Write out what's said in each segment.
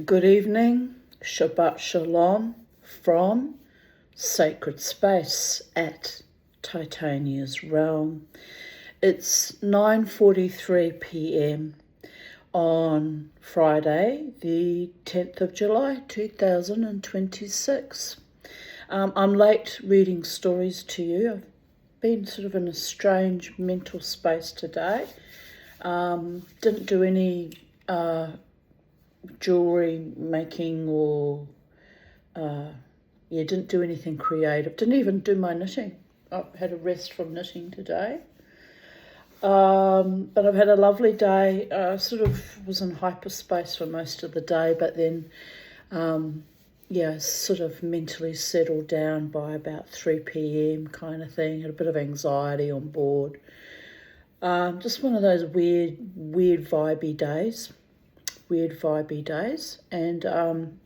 Good evening, Shabbat Shalom from Sacred Space at Titania's Realm. It's 9:43 p.m. on Friday, the 10th of July, 2026. I'm late reading stories to you. I've been sort of in a strange mental space today. Didn't do any jewelry making or didn't do anything creative. Didn't even do my knitting. I had a rest from knitting today. But I've had a lovely day. Sort of was in hyperspace for most of the day, but then sort of mentally settled down by about 3 p.m. kind of thing. Had a bit of anxiety on board. Just one of those weird vibey days. And and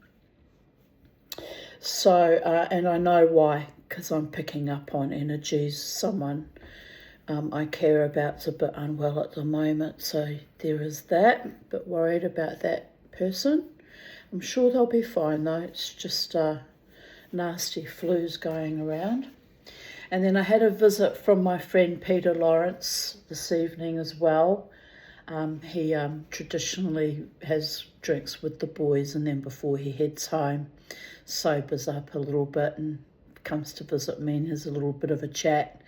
I know why, because I'm picking up on energies. Someone I care about's a bit unwell at the moment, so there is that. But worried about that person. I'm sure they'll be fine though. It's just nasty flus going around. And then I had a visit from my friend Peter Lawrence this evening as well. He traditionally has drinks with the boys, and then before he heads home, sobers up a little bit and comes to visit me and has a little bit of a chat.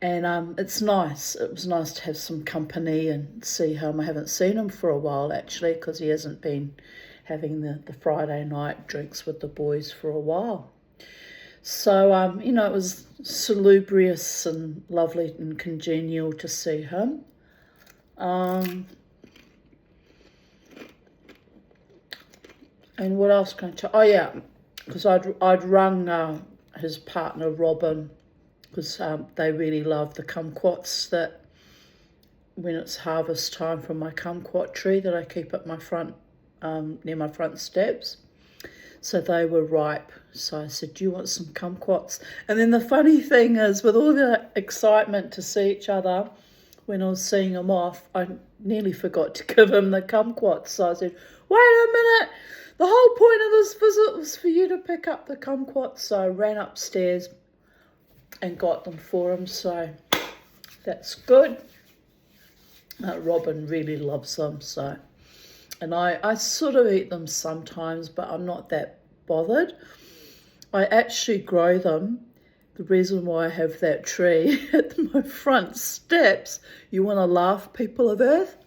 And it's nice. It was nice to have some company and see him. I haven't seen him for a while, actually, because he hasn't been having the Friday night drinks with the boys for a while. So, it was salubrious and lovely and congenial to see him. And what else can I tell? Oh yeah, because I'd rung his partner Robin, because they really love the kumquats that when it's harvest time from my kumquat tree that I keep at my front, near my front steps. So they were ripe. So I said, do you want some kumquats? And then the funny thing is, with all the excitement to see each other, when I was seeing him off, I nearly forgot to give him the kumquats. So I said, wait a minute, the whole point of this visit was for you to pick up the kumquats. So I ran upstairs and got them for him. So that's good. Robin really loves them. So, and I sort of eat them sometimes, but I'm not that bothered. I actually grow them. The reason why I have that tree at my front steps, you want to laugh, people of Earth?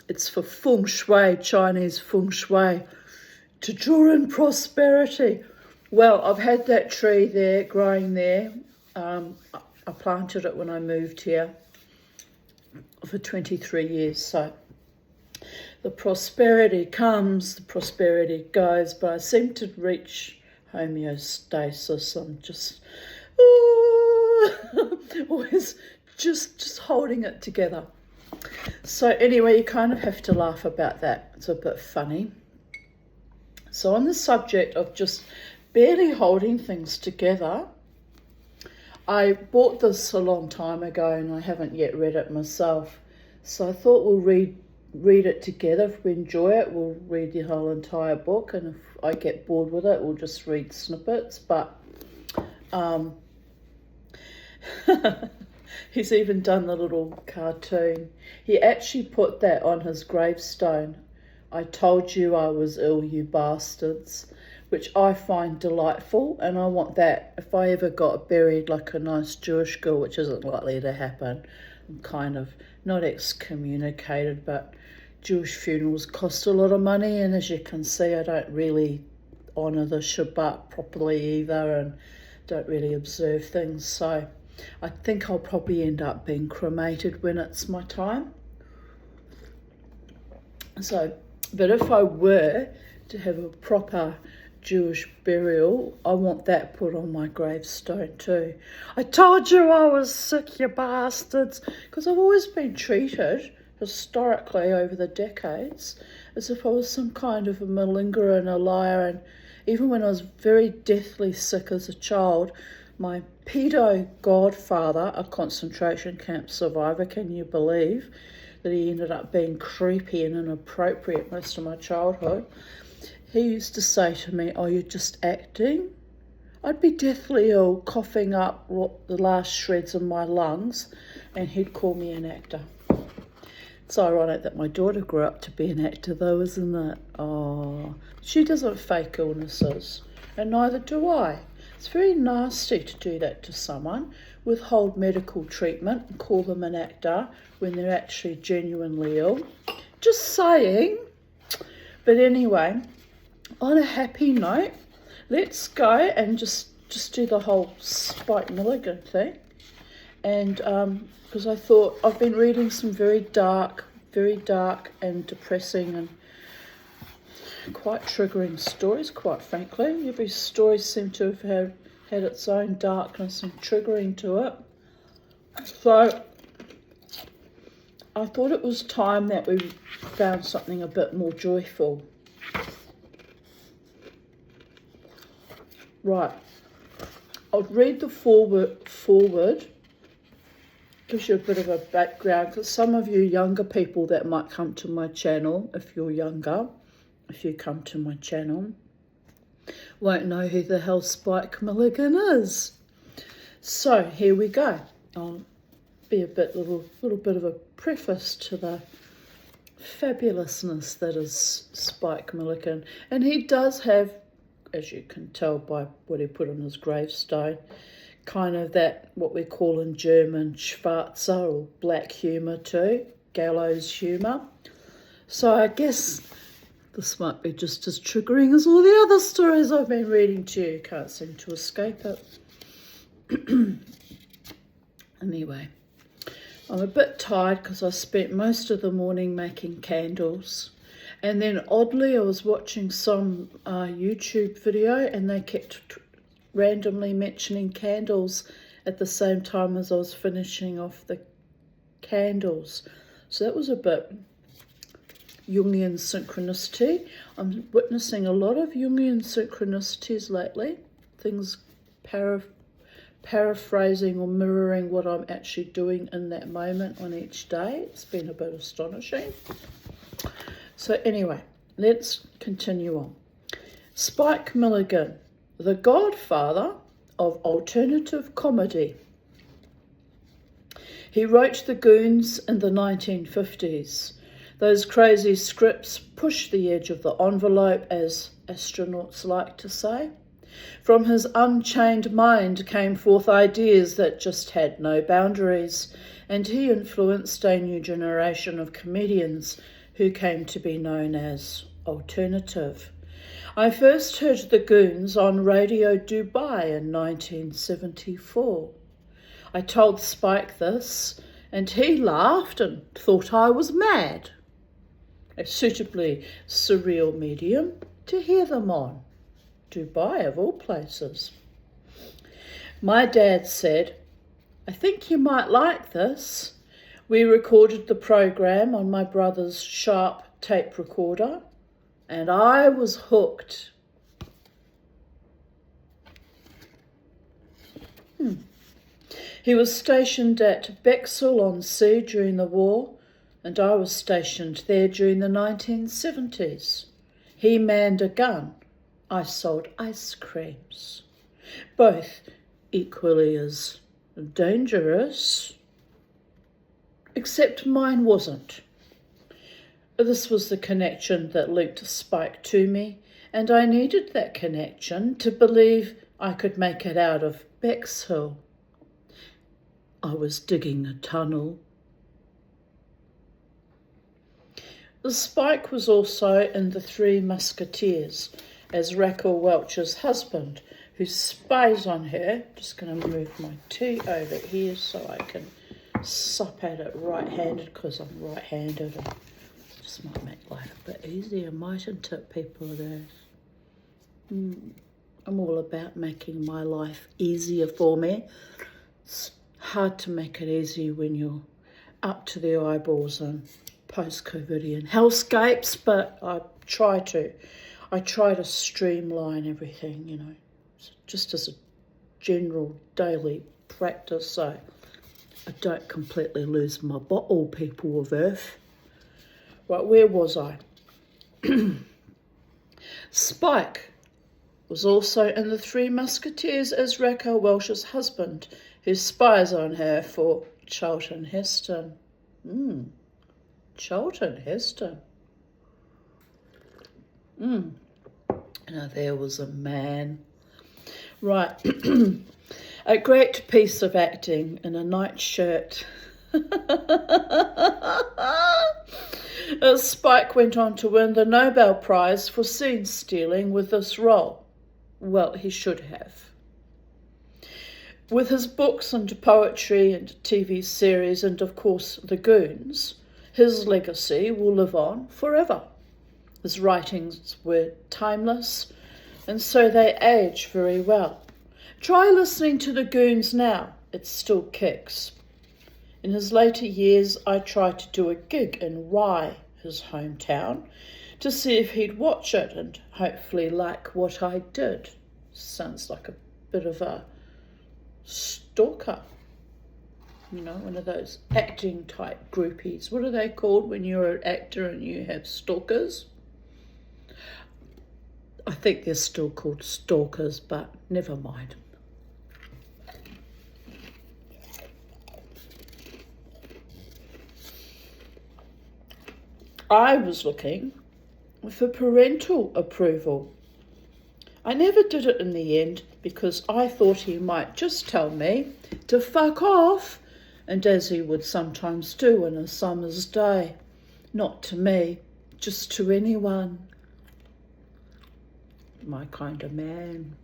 It's for feng shui, Chinese feng shui, to draw in prosperity. Well, I've had that tree there, growing there. I planted it when I moved here for 23 years. So the prosperity comes, the prosperity goes, but I seem to reach homeostasis. I'm just always just holding it together. So anyway, you kind of have to laugh about that. It's a bit funny. So on the subject of just barely holding things together, I bought this a long time ago and I haven't yet read it myself. So I thought we'll read it together. If we enjoy it, we'll read the whole entire book, and if I get bored with it, we'll just read snippets. But he's even done the little cartoon. He actually put that on his gravestone. I told you I was ill, you bastards, which I find delightful, and I want that. If I ever got buried like a nice Jewish girl, which isn't likely to happen, I'm kind of not excommunicated, but Jewish funerals cost a lot of money, and as you can see, I don't really honour the Shabbat properly either, and don't really observe things. So I think I'll probably end up being cremated when it's my time. So, but if I were to have a proper Jewish burial, I want that put on my gravestone too. I told you I was sick, you bastards, because I've always been treated historically over the decades as if I was some kind of a malingerer and a liar. And even when I was very deathly sick as a child, my pedo godfather, a concentration camp survivor, can you believe, that he ended up being creepy and inappropriate most of my childhood, he used to say to me, "Oh, you're just acting." I'd be deathly ill, coughing up the last shreds of my lungs, and he'd call me an actor. It's ironic that my daughter grew up to be an actor though, isn't it? Oh, she doesn't fake illnesses, and neither do I. It's very nasty to do that to someone, withhold medical treatment and call them an actor when they're actually genuinely ill. Just saying. But anyway, on a happy note, let's go and just do the whole Spike Milligan thing. And because I thought I've been reading some very dark and depressing and quite triggering stories, quite frankly. Every story seemed to have had its own darkness and triggering to it. So I thought it was time that we found something a bit more joyful. Right, I'll read the forward, gives you a bit of a background, because some of you younger people that might come to my channel, if you're younger, if you come to my channel, won't know who the hell Spike Milligan is. So here we go. I'll be a little bit of a preface to the fabulousness that is Spike Milligan. And he does have, as you can tell by what he put on his gravestone, kind of that, what we call in German, Schwarzer, or black humour too, gallows humour. So I guess this might be just as triggering as all the other stories I've been reading to you. Can't seem to escape it. Anyway, I'm a bit tired because I spent most of the morning making candles. And then oddly, I was watching some YouTube video and they kept randomly mentioning candles at the same time as I was finishing off the candles. So that was a bit Jungian synchronicity. I'm witnessing a lot of Jungian synchronicities lately. Things paraphrasing or mirroring what I'm actually doing in that moment on each day. It's been a bit astonishing. So anyway, let's continue on. Spike Milligan, the godfather of alternative comedy. He wrote The Goons in the 1950s. Those crazy scripts pushed the edge of the envelope, as astronauts like to say. From his unchained mind came forth ideas that just had no boundaries, and he influenced a new generation of comedians who came to be known as alternative. I first heard The Goons on Radio Dubai in 1974. I told Spike this, and he laughed and thought I was mad. A suitably surreal medium to hear them on. Dubai, of all places. My dad said, "I think you might like this." We recorded the program on my brother's Sharp tape recorder, and I was hooked. He was stationed at Bexhill-on-Sea during the war, and I was stationed there during the 1970s. He manned a gun. I sold ice creams. Both equally as dangerous, except mine wasn't. This was the connection that linked Spike to me, and I needed that connection to believe I could make it out of Bexhill. I was digging a tunnel. The Spike was also in The Three Musketeers as Raquel Welch's husband, who spies on her. Just going to move my tea over here so I can sup at it right-handed, because I'm right-handed. And just might make life a bit easier, mightn't it, people there? I'm all about making my life easier for me. It's hard to make it easy when you're up to the eyeballs in post-COVIDian hellscapes, but I try to streamline everything, just as a general daily practice. So I don't completely lose my bottle, people of Earth. Right, where was I? Spike was also in The Three Musketeers as Raquel Welch's husband, who spies on her for Charlton Heston. Charlton Heston. Now there was a man. Right. A great piece of acting in a nightshirt. Spike went on to win the Nobel Prize for scene stealing with this role. Well, he should have. With his books and poetry and TV series and, of course, The Goons, his legacy will live on forever. His writings were timeless, and so they age very well. Try listening to The Goons now. It still kicks. In his later years, I tried to do a gig in Rye, his hometown, to see if he'd watch it and hopefully like what I did. Sounds like a bit of a stalker. You know, one of those acting type groupies. What are they called when you're an actor and you have stalkers? I think they're still called stalkers, but never mind. I was looking for parental approval. I never did it in the end because I thought he might just tell me to fuck off, and as he would sometimes do on a summer's day. Not to me, just to anyone. My kind of man.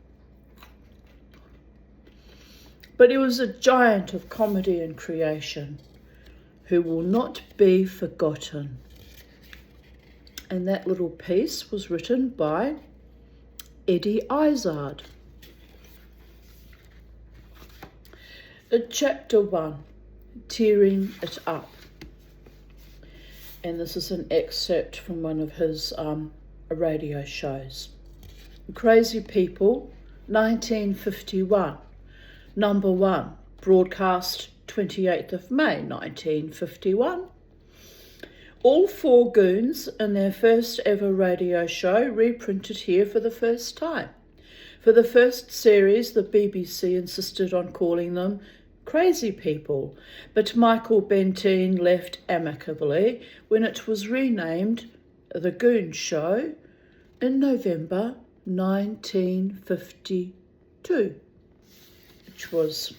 But he was a giant of comedy and creation who will not be forgotten. And that little piece was written by Eddie Izzard. Chapter 1, Tearing It Up. And this is an excerpt from one of his radio shows. Crazy People, 1951. Number 1, broadcast 28th of May, 1951. All four goons in their first ever radio show reprinted here for the first time. For the first series, the BBC insisted on calling them Crazy People, but Michael Bentine left amicably when it was renamed The Goon Show in November 1952, which was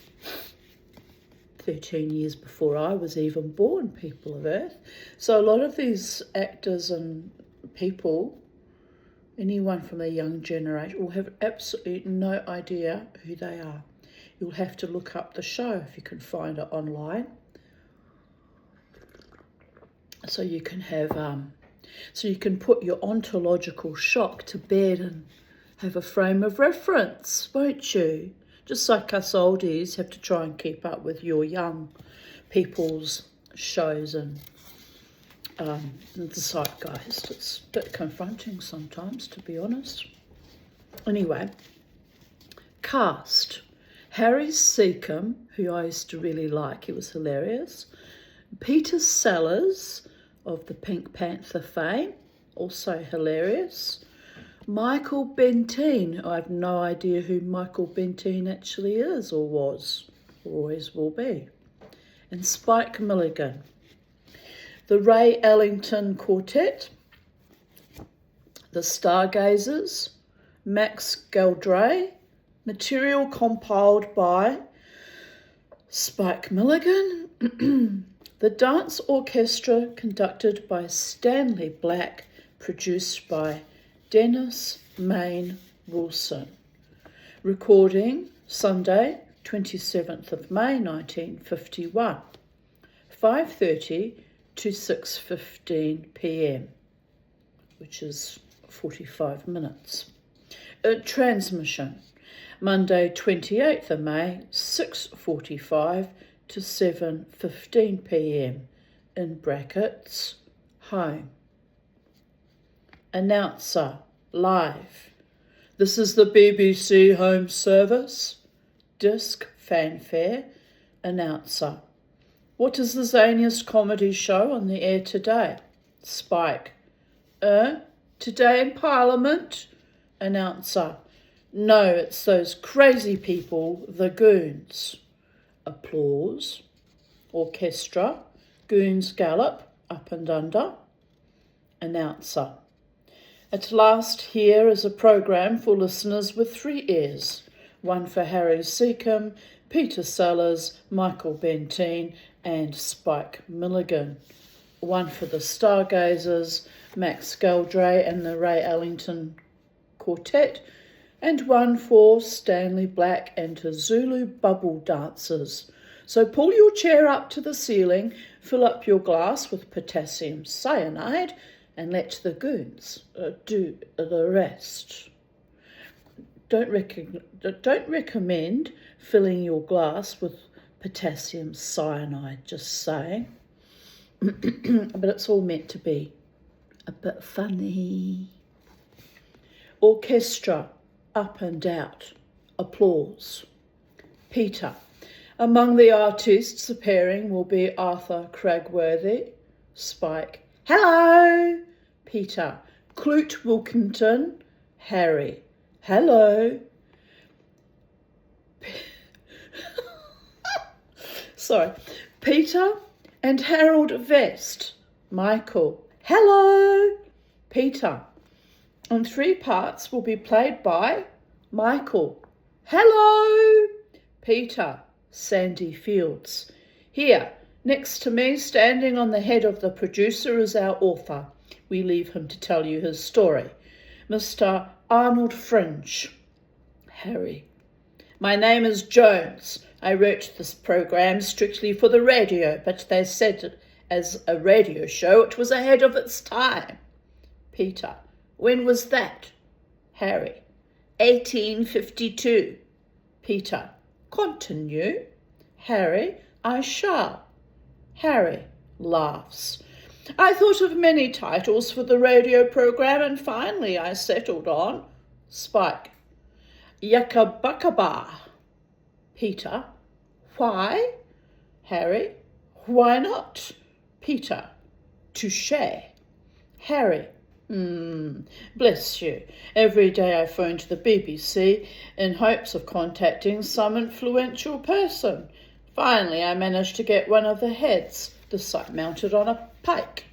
13 years before I was even born, people of Earth. So a lot of these actors and people, anyone from the young generation, will have absolutely no idea who they are. You'll have to look up the show if you can find it online. So you can have, so you can put your ontological shock to bed and have a frame of reference, won't you? Just like us oldies have to try and keep up with your young people's shows and the zeitgeist. It's a bit confronting sometimes, to be honest. Anyway, cast. Harry Seacombe, who I used to really like, he was hilarious. Peter Sellers of the Pink Panther fame, also hilarious. Michael Bentine, I have no idea who Michael Bentine actually is or was, or always will be. And Spike Milligan. The Ray Ellington Quartet, the Stargazers, Max Geldray, material compiled by Spike Milligan, the dance orchestra conducted by Stanley Black, produced by Dennis Main Wilson. Recording Sunday, 27th of May 1951, 5:30 to 6:15 p.m, which is 45 minutes. Transmission Monday, 28th of May, 6:45 to 7:15 p.m, in brackets, home. Announcer, live. This is the BBC Home Service. Disc, fanfare. Announcer, What is the zaniest comedy show on the air today? Spike. Today in Parliament? Announcer. No, it's those crazy people, the goons. Applause. Orchestra. Goons gallop, up and under. Announcer. At last, here is a programme for listeners with 3 ears. One for Harry Seacombe, Peter Sellers, Michael Benteen and Spike Milligan. One for the Stargazers, Max Geldray and the Ray Ellington Quartet. And one for Stanley Black and his Zulu bubble dancers. So pull your chair up to the ceiling, fill up your glass with potassium cyanide, and let the goons do the rest. Don't recommend filling your glass with potassium cyanide, just saying. But it's all meant to be a bit funny. Orchestra, up and out. Applause. Peter. Among the artists appearing will be Arthur Cragworthy. Spike. Hello. Peter. Clute Wilkington. Harry. Hello. Sorry. Peter and Harold Vest. Michael. Hello. Peter. And 3 parts will be played by Michael. Hello. Peter. Sandy Fields. Here, next to me, standing on the head of the producer, is our author. We leave him to tell you his story. Mr. Arnold Fringe. Harry. My name is Jones. I wrote this programme strictly for the radio, but they said as a radio show it was ahead of its time. Peter. When was that? Harry. 1852. Peter. Continue. Harry. I shall. Harry laughs. I thought of many titles for the radio programme and finally I settled on Spike. Yakabakaba. Peter. Why? Harry. Why not? Peter. Touché. Harry. Bless you. Every day I phone to the BBC in hopes of contacting some influential person. Finally, I managed to get one of the heads, the sight mounted on a pike.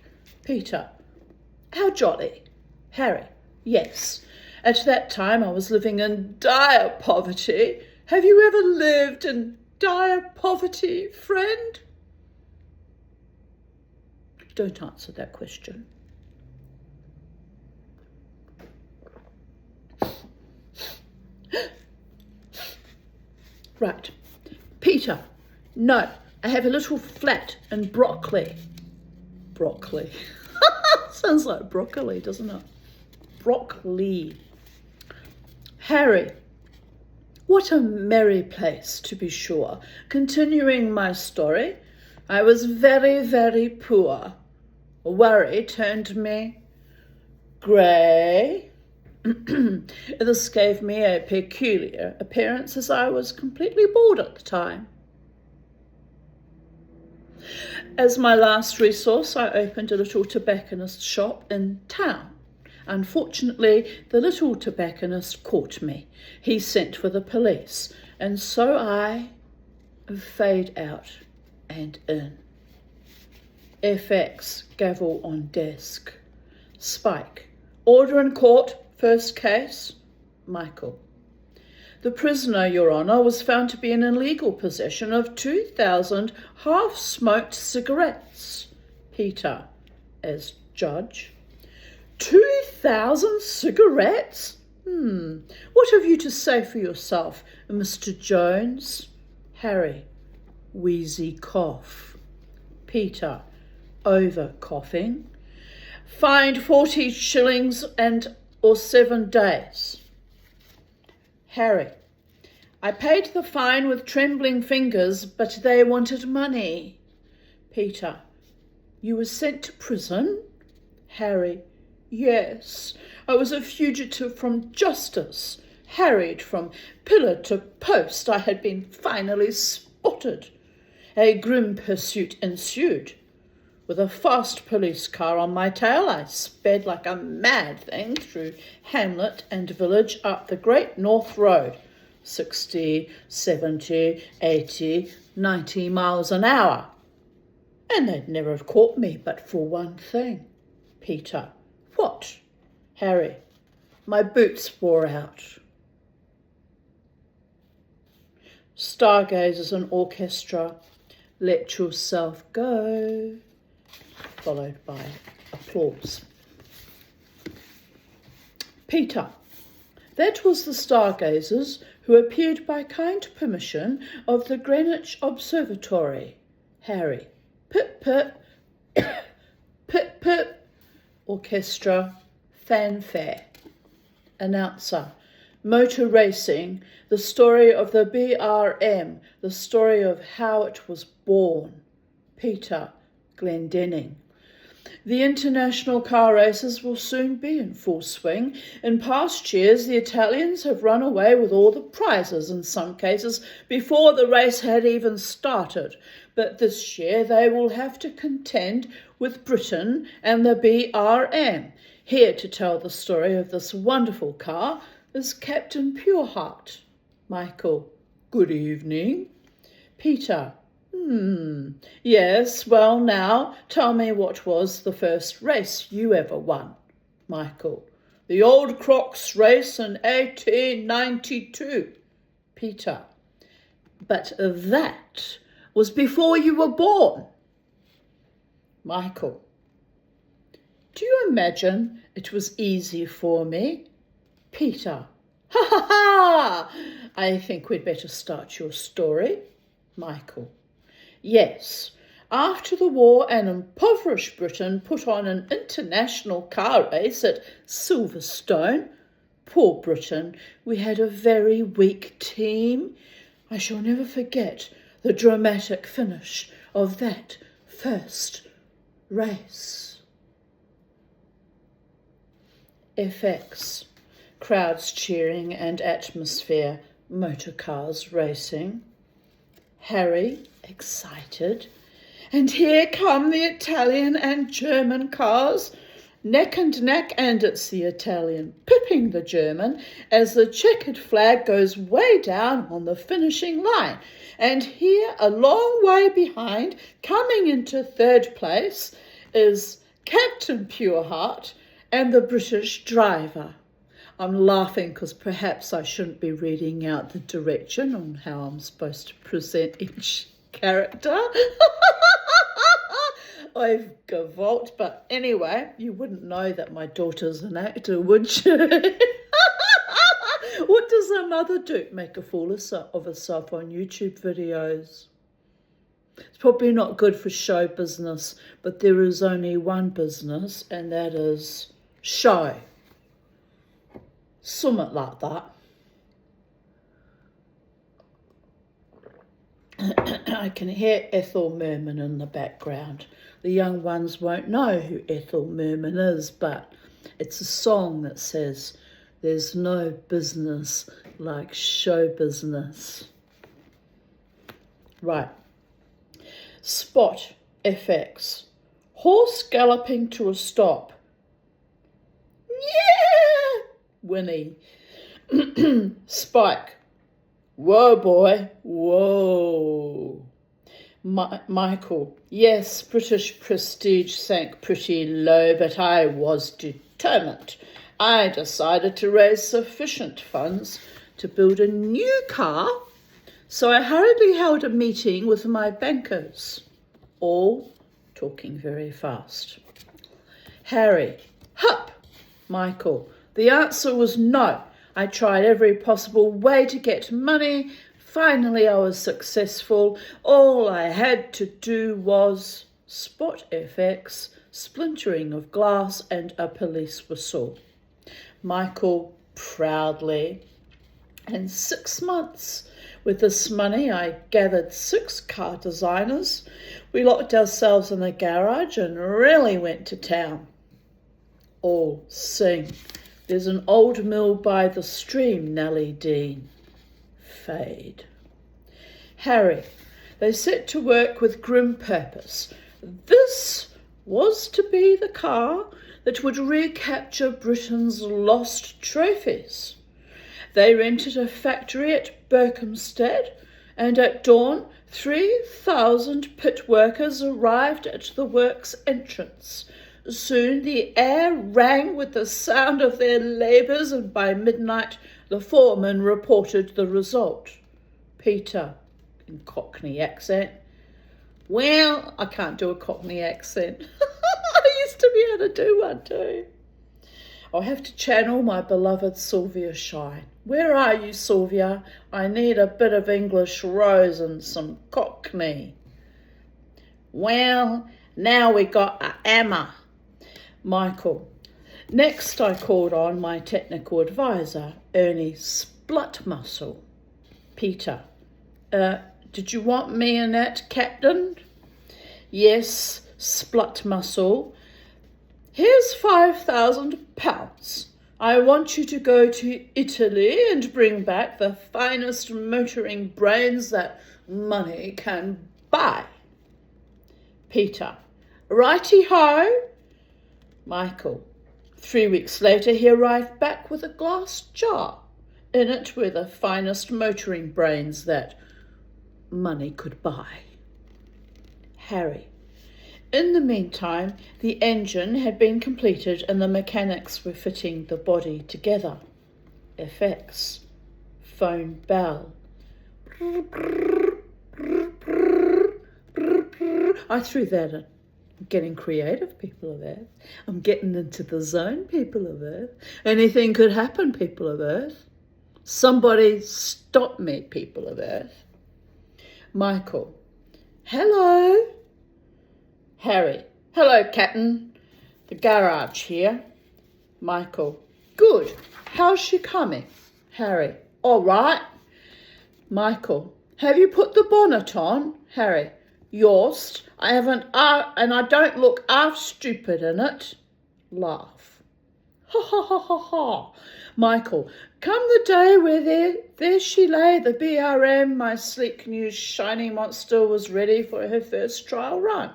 Peter. How jolly. Harry. Yes. At that time I was living in dire poverty. Have you ever lived in dire poverty, friend? Don't answer that question. Right. Peter. No, I have a little flat in Broccoli. Broccoli. Sounds like broccoli, doesn't it? Broccoli. Harry. What a merry place, to be sure. Continuing my story, I was very, very poor. Worry turned me grey. This gave me a peculiar appearance as I was completely bored at the time. As my last resource, I opened a little tobacconist shop in town. Unfortunately, the little tobacconist caught me. He sent for the police, and so I fade out and in. FX, gavel on desk. Spike. Order in court, first case. Michael. The prisoner, Your Honour, was found to be in illegal possession of 2,000 half-smoked cigarettes. Peter, as judge. 2,000 cigarettes? What have you to say for yourself, Mr. Jones? Harry, wheezy cough. Peter, over coughing. Fined 40 shillings or 7 days. Harry, I paid the fine with trembling fingers, but they wanted money. Peter, you were sent to prison? Harry, yes, I was a fugitive from justice, harried from pillar to post. I had been finally spotted. A grim pursuit ensued. With a fast police car on my tail, I sped like a mad thing through hamlet and village up the Great North Road, 60, 70, 80, 90 miles an hour. And they'd never have caught me but for one thing. Peter. What? Harry. My boots wore out. Stargazers and orchestra, let yourself go, followed by applause. Peter. That was the stargazers who appeared by kind permission of the Greenwich Observatory. Harry. Pip, pip, pip, pip, orchestra, fanfare. Announcer. Motor racing, the story of the BRM, the story of how it was born. Peter. Glendenning. The international car races will soon be in full swing. In past years, the Italians have run away with all the prizes, in some cases, before the race had even started. But this year they will have to contend with Britain and the BRM. Here to tell the story of this wonderful car is Captain Pureheart. Michael. Good evening. Peter. Yes, well now, tell me what was the first race you ever won? Michael. The Old Crocs race in 1892. Peter. But that was before you were born. Michael. Do you imagine it was easy for me? Peter. Ha ha ha! I think we'd better start your story. Michael. Yes, after the war, an impoverished Britain put on an international car race at Silverstone. Poor Britain, we had a very weak team. I shall never forget the dramatic finish of that first race. FX. Crowds cheering and atmosphere. Motor cars racing. Harry, excited. And here come the Italian and German cars, neck and neck, and it's the Italian pipping the German as the checkered flag goes way down on the finishing line. And here, a long way behind, coming into third place, is Captain Pureheart and the British driver. I'm laughing because perhaps I shouldn't be reading out the direction on how I'm supposed to present each character. I've gavolt, but anyway, you wouldn't know that my daughter's an actor, would you? What does her mother do? Make a fool of herself on YouTube videos. It's probably not good for show business, but there is only one business, and that is show. Something like that. I can hear Ethel Merman in the background. The young ones won't know who Ethel Merman is, but it's a song that says, "There's no business like show business." Right. Spot, FX. Horse galloping to a stop. Yeah! Winnie. Spike. Whoa, boy. Whoa. Michael. Yes, British prestige sank pretty low, but I was determined. I decided to raise sufficient funds to build a new car, so I hurriedly held a meeting with my bankers, all talking very fast. Harry. Hup. Michael. The answer was no. I tried every possible way to get money. Finally, I was successful. All I had to do was spot FX, splintering of glass, and a police whistle. Michael, proudly. In 6 months, with this money, I gathered 6 car designers. We locked ourselves in a garage and really went to town. All sing. There's an old mill by the stream, Nellie Dean. Fade. Harry. They set to work with grim purpose. This was to be the car that would recapture Britain's lost trophies. They rented a factory at Berkhamsted, and at dawn 3,000 pit workers arrived at the works entrance. Soon the air rang with the sound of their labours, and by midnight the foreman reported the result. Peter, in Cockney accent. Well, I can't do a Cockney accent. I used to be able to do one too. I'll have to channel my beloved Sylvia Shine. Where are you, Sylvia? I need a bit of English rose and some Cockney. Well, now we got a hammer. Michael. Next I called on my technical advisor, Ernie Splutmuscle. Peter. Did you want me in that, Captain? Yes, Splutmuscle. Here's £5,000. I want you to go to Italy and bring back the finest motoring brains that money can buy. Peter. Righty-ho. Michael. 3 weeks later he arrived back with a glass jar. In it were the finest motoring brains that money could buy. Harry. In the meantime, the engine had been completed and the mechanics were fitting the body together. Effects. Phone bell. I threw that in. I'm getting creative, people of Earth. I'm getting into the zone, people of Earth. Anything could happen, people of Earth. Somebody stop me, people of Earth. Michael. Hello. Harry. Hello, Captain. The garage here. Michael. Good. How's she coming? Harry. All right. Michael. Have you put the bonnet on? Harry. Yours. I haven't, and I don't look half stupid in it. Laugh. Ha ha ha ha ha. Michael. Come the day where there she lay, the BRM, my sleek new shiny monster, was ready for her first trial run.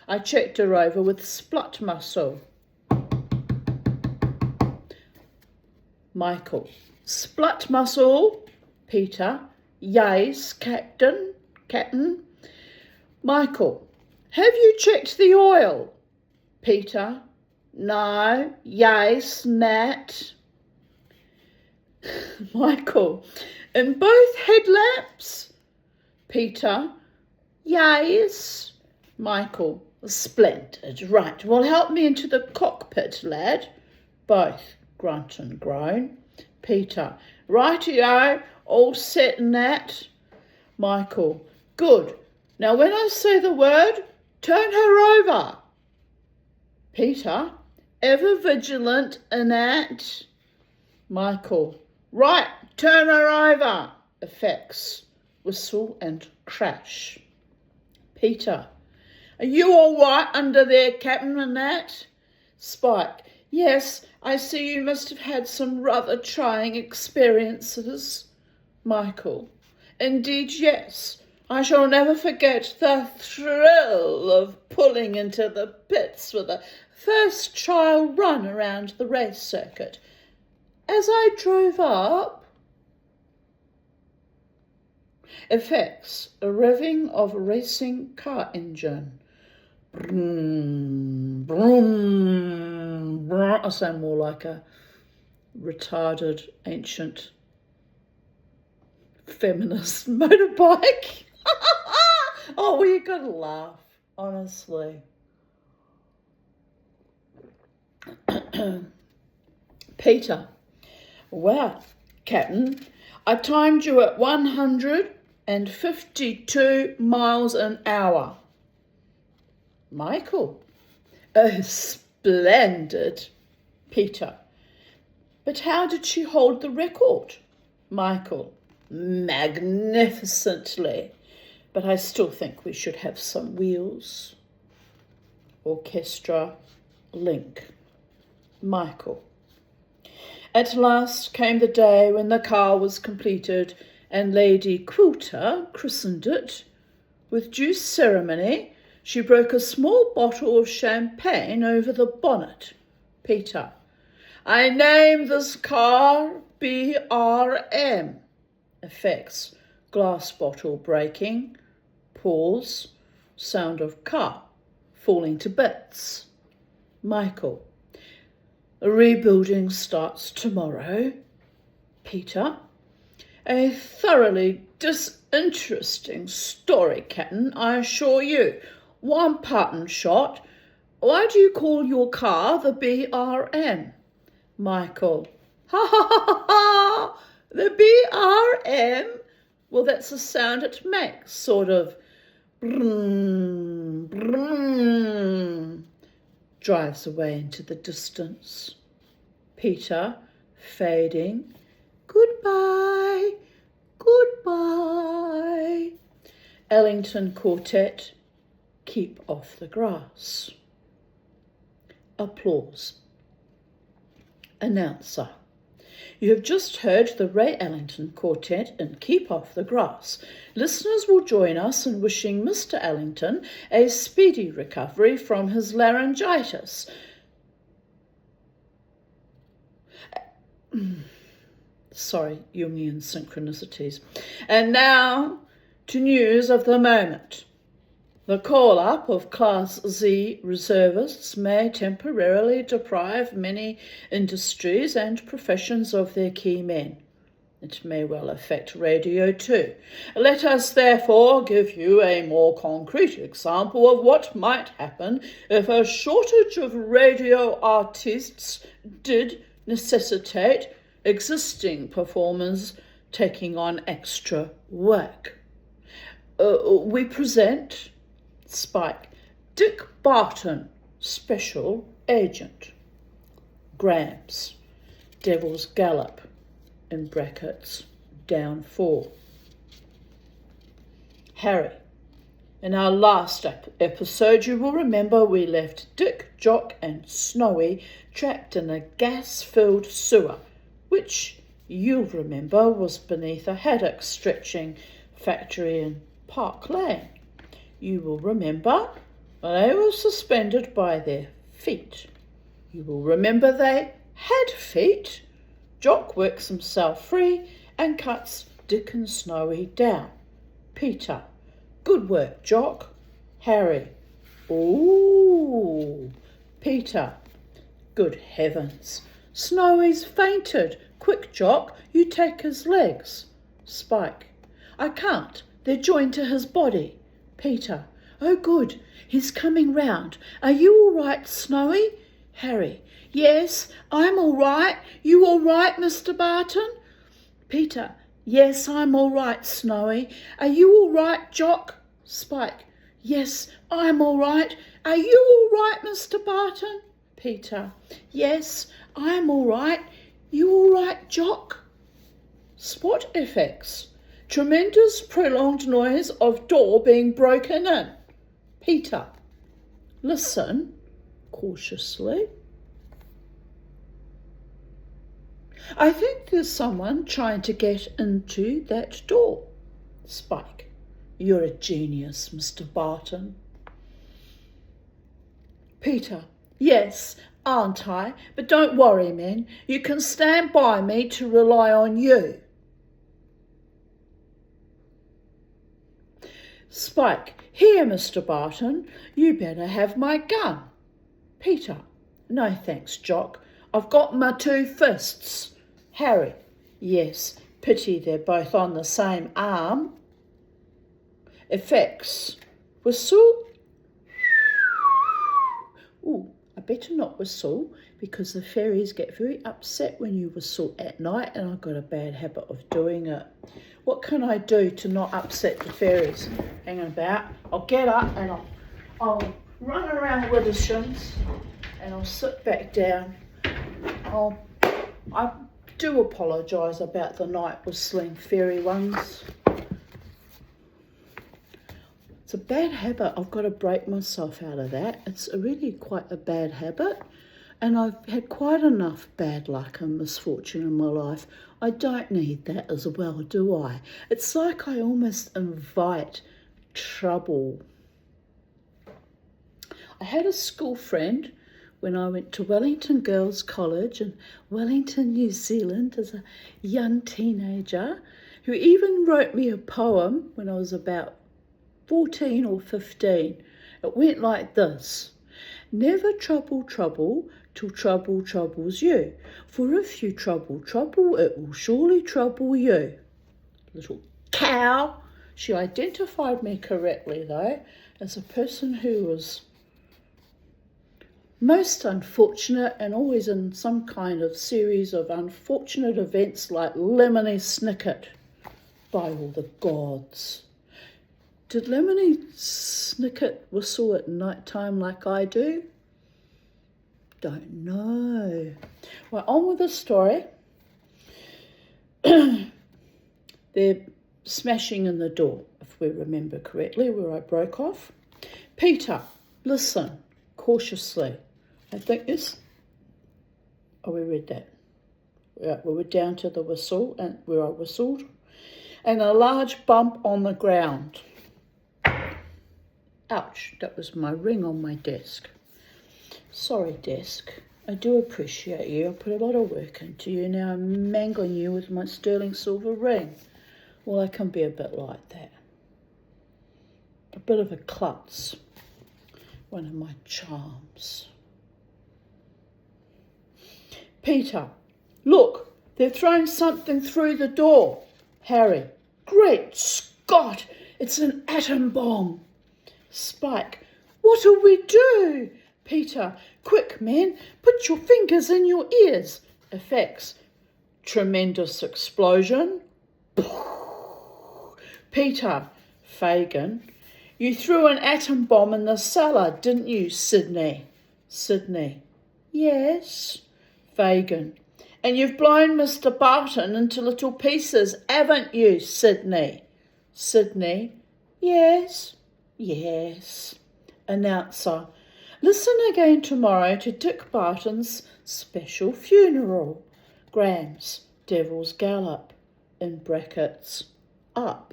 I checked her over with Splutmuscle. Michael. Splutmuscle. Peter. Yes, Captain. Michael. Have you checked the oil? Peter. No. Yes, Nat. Michael. In both headlamps? Peter. Yes. Michael. Splendid. Right. Well, help me into the cockpit, lad. Both grunt and groan. Peter. Righty-o. All set and that. Michael. Good. Now, when I say the word, turn her over. Peter. Ever vigilant and that. Michael. Right. Turn her over. Effects. Whistle and crash. Peter. Are you all right under there, Captain, and that? Spike. Yes, I see you must have had some rather trying experiences. Michael. Indeed, yes. I shall never forget the thrill of pulling into the pits for the first trial run around the race circuit. As I drove up... Effects. A revving of a racing car engine. Brum, brum, brum. I sound more like a retarded ancient feminist motorbike. Oh, well, you gotta laugh, honestly. Peter. Well, Captain, I timed you at 152 miles an hour. Michael. Oh, splendid. Peter. But how did she hold the record? Michael. Magnificently. But I still think we should have some wheels. Orchestra. Link. Michael. At last came the day when the car was completed and Lady Quilter christened it With due ceremony, she broke a small bottle of champagne over the bonnet. Peter. I name this car BRM. Effects. Glass bottle breaking. Pause. Sound of car falling to bits. Michael. Rebuilding starts tomorrow. Peter. A thoroughly disinteresting story, Captain, I assure you. One pattern shot. Why do you call your car the BRM? Michael. Ha ha ha ha ha! The BRM? Well, that's the sound it makes, sort of. Brum, brum. Drives away into the distance. Peter, fading. Goodbye, goodbye. Ellington Quartet, keep off the grass. Applause. Announcer. You have just heard the Ray Ellington Quartet in Keep Off the Grass. Listeners will join us in wishing Mr. Ellington a speedy recovery from his laryngitis. Sorry, Jungian synchronicities. And now to news of the moment. The call-up of Class Z reservists may temporarily deprive many industries and professions of their key men. It may well affect radio too. Let us therefore give you a more concrete example of what might happen if a shortage of radio artists did necessitate existing performers taking on extra work. We present Spike, Dick Barton, Special Agent. Gramps, Devil's Gallop, in brackets, down 4. Harry, in our last episode, you will remember we left Dick, Jock and Snowy trapped in a gas-filled sewer, which you'll remember was beneath a haddock stretching factory in Park Lane. You will remember they were suspended by their feet. You will remember they had feet. Jock works himself free and cuts Dick and Snowy down. Peter. Good work, Jock. Harry. Ooh. Peter. Good heavens. Snowy's fainted. Quick, Jock, you take his legs. Spike. I can't. They're joined to his body. Peter. Oh, good. He's coming round. Are you all right, Snowy? Harry. Yes, I'm all right. You all right, Mr. Barton? Peter. Yes, I'm all right, Snowy. Are you all right, Jock? Spike. Yes, I'm all right. Are you all right, Mr. Barton? Peter. Yes, I'm all right. You all right, Jock? Spot effects. Tremendous prolonged noise of door being broken in. Peter. Listen cautiously. I think there's someone trying to get into that door. Spike. You're a genius, Mr. Barton. Peter. Yes, aren't I? But don't worry, men. You can stand by me to rely on you. Spike. Here, Mr. Barton. You better have my gun. Peter. No thanks, Jock. I've got my 2 fists. Harry. Yes, pity they're both on the same arm. Effects. Whistle. Ooh, I better not whistle because the fairies get very upset when you whistle at night and I've got a bad habit of doing it. What can I do to not upset the fairies? Hang on about. I'll get up and I'll run around with the shins and I'll sit back down. I do apologise about the night whistling fairy ones. It's a bad habit. I've got to break myself out of that. It's really quite a bad habit. And I've had quite enough bad luck and misfortune in my life. I don't need that as well, do I? It's like I almost invite trouble. I had a school friend when I went to Wellington Girls College in Wellington, New Zealand as a young teenager, who even wrote me a poem when I was about 14 or 15. It went like this: never trouble trouble till trouble troubles you, for if you trouble trouble, it will surely trouble you. Little cow. She identified me correctly, though, as a person who was most unfortunate and always in some kind of series of unfortunate events like Lemony Snicket, by all the gods. Did Lemony Snicket whistle at night time like I do? Don't know. Well, on with the story. They're smashing in the door, if we remember correctly, where I broke off. Peter, listen, cautiously. I think this. Oh, we read that. Yeah, we were down to the whistle, and where I whistled, and a large bump on the ground. Ouch, that was my ring on my desk. Sorry, desk. I do appreciate you. I put a lot of work into you. Now I'm mangling you with my sterling silver ring. Well, I can be a bit like that. A bit of a klutz. One of my charms. Peter, look, they're throwing something through the door. Harry, great Scott, it's an atom bomb. Spike, what'll we do? Peter, quick men, put your fingers in your ears. Effects, tremendous explosion. Peter, Fagin, you threw an atom bomb in the cellar, didn't you, Sydney? Sydney, yes. Fagin, and you've blown Mr. Barton into little pieces, haven't you, Sydney? Sydney, yes, yes. Announcer, listen again tomorrow to Dick Barton's special funeral. Grams, Devil's Gallop, in brackets, up.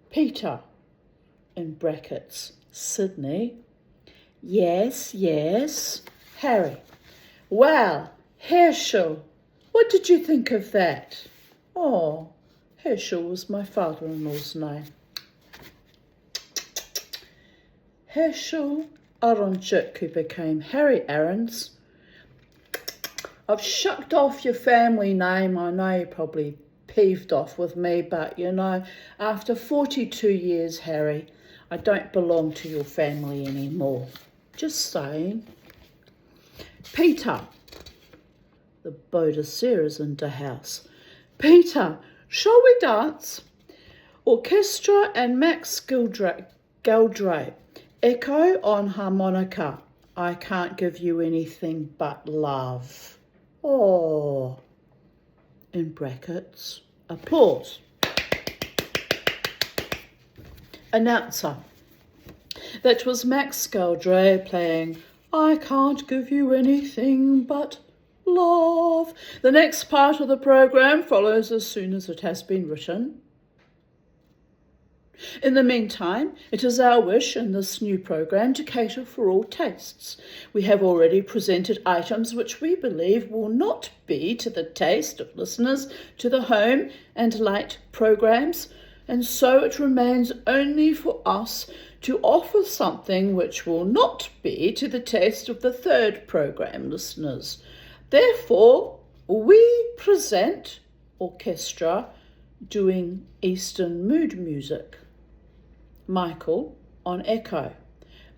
Peter, in brackets, Sydney, yes, yes. Harry, well, Herschel, what did you think of that? Oh, Herschel was my father-in-law's name. Herschel Aronchik, who became Harry Aarons. I've shucked off your family name. I know you're probably peeved off with me, but you know, after 42 years, Harry, I don't belong to your family anymore. Just saying. Peter, the Bodicera's in the house. Peter, shall we dance? Orchestra and Max Geldray. Echo on harmonica. I can't give you anything but love. Oh, in brackets, applause. Announcer. That was Max Geldray playing I Can't Give You Anything But Love. The next part of the program follows as soon as it has been written. In the meantime, it is our wish in this new program to cater for all tastes. We have already presented items which we believe will not be to the taste of listeners to the home and late programs, and so it remains only for us to offer something which will not be to the taste of the third program listeners. Therefore, we present orchestra doing Eastern mood music. Michael on echo.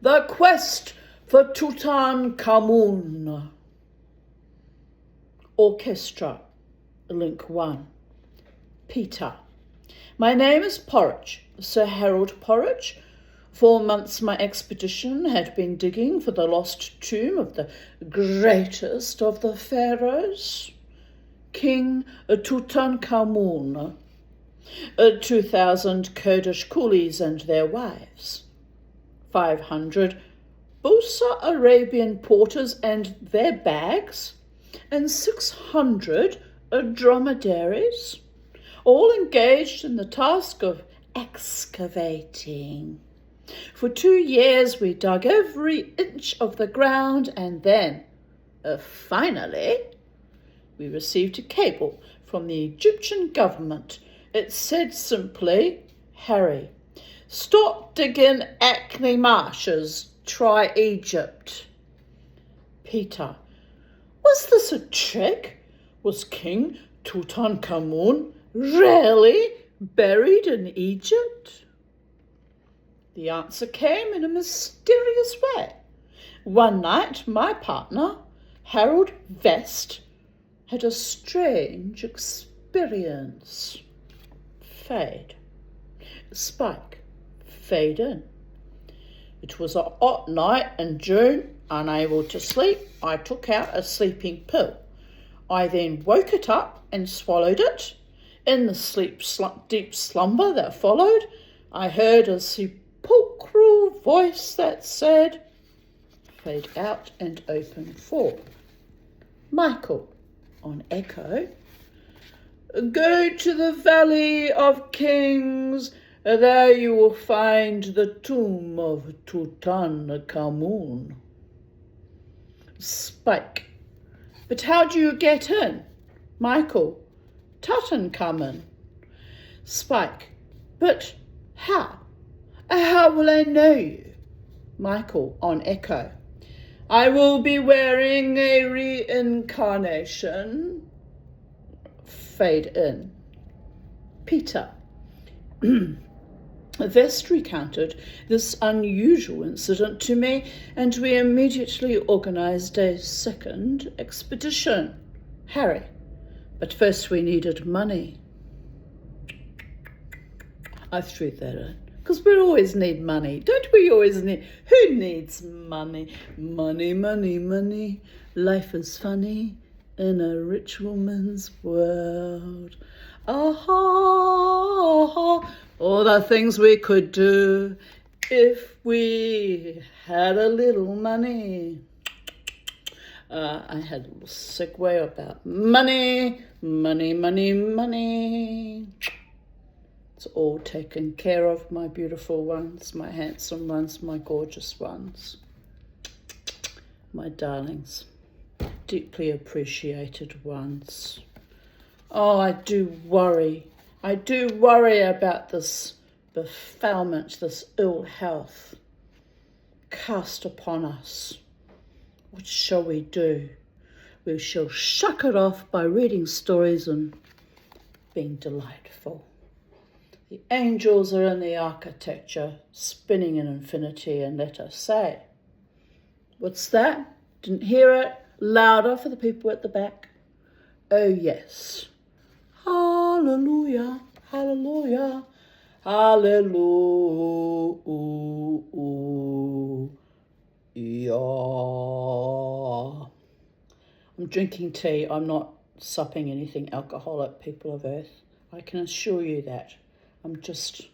The Quest for Tutankhamun. Orchestra, link 1. Peter. My name is Porridge, Sir Harold Porridge. 4 months my expedition had been digging for the lost tomb of the greatest of the pharaohs, King Tutankhamun. 2,000 Kurdish coolies and their wives, 500 Busa Arabian porters and their bags, and 600 dromedaries, all engaged in the task of excavating. For 2 years we dug every inch of the ground, and then, finally, we received a cable from the Egyptian government. It said simply, Harry, stop digging Acne marshes, try Egypt. Peter, was this a trick? Was King Tutankhamun really buried in Egypt? The answer came in a mysterious way. One night, my partner, Harold Vest, had a strange experience. Fade. Spike. Fade in. It was a hot night in June. Unable to sleep, I took out a sleeping pill. I then woke it up and swallowed it. In the deep slumber that followed, I heard a sepulchral voice that said, fade out and open for. Michael, on echo, go to the Valley of Kings, there you will find the tomb of Tutankhamun. Spike, but how do you get in? Michael, Tutankhamun. Spike, but how? How will I know you? Michael, on echo, I will be wearing a reincarnation. Fade in. Peter. Vest recounted this unusual incident to me, and we immediately organised a second expedition. Harry, but first we needed money. I threw that in, because we always need money. Don't we always need? Who needs money? Money, money, money. Life is funny in a rich woman's world. Aha, all the things we could do if we had a little money. I had a little segue about money, money, money, money. It's all taken care of, my beautiful ones, my handsome ones, my gorgeous ones, my darlings, deeply appreciated ones. Oh, I do worry about this befoulment, this ill health cast upon us. What shall we do? We shall shuck it off by reading stories and being delightful. The angels are in the architecture, spinning in infinity, and let us say, what's that? Didn't hear it? Louder for the people at the back. Oh yes. Hallelujah, hallelujah, hallelujah. I'm drinking tea. I'm not supping anything alcoholic, people of Earth. I can assure you that. I'm just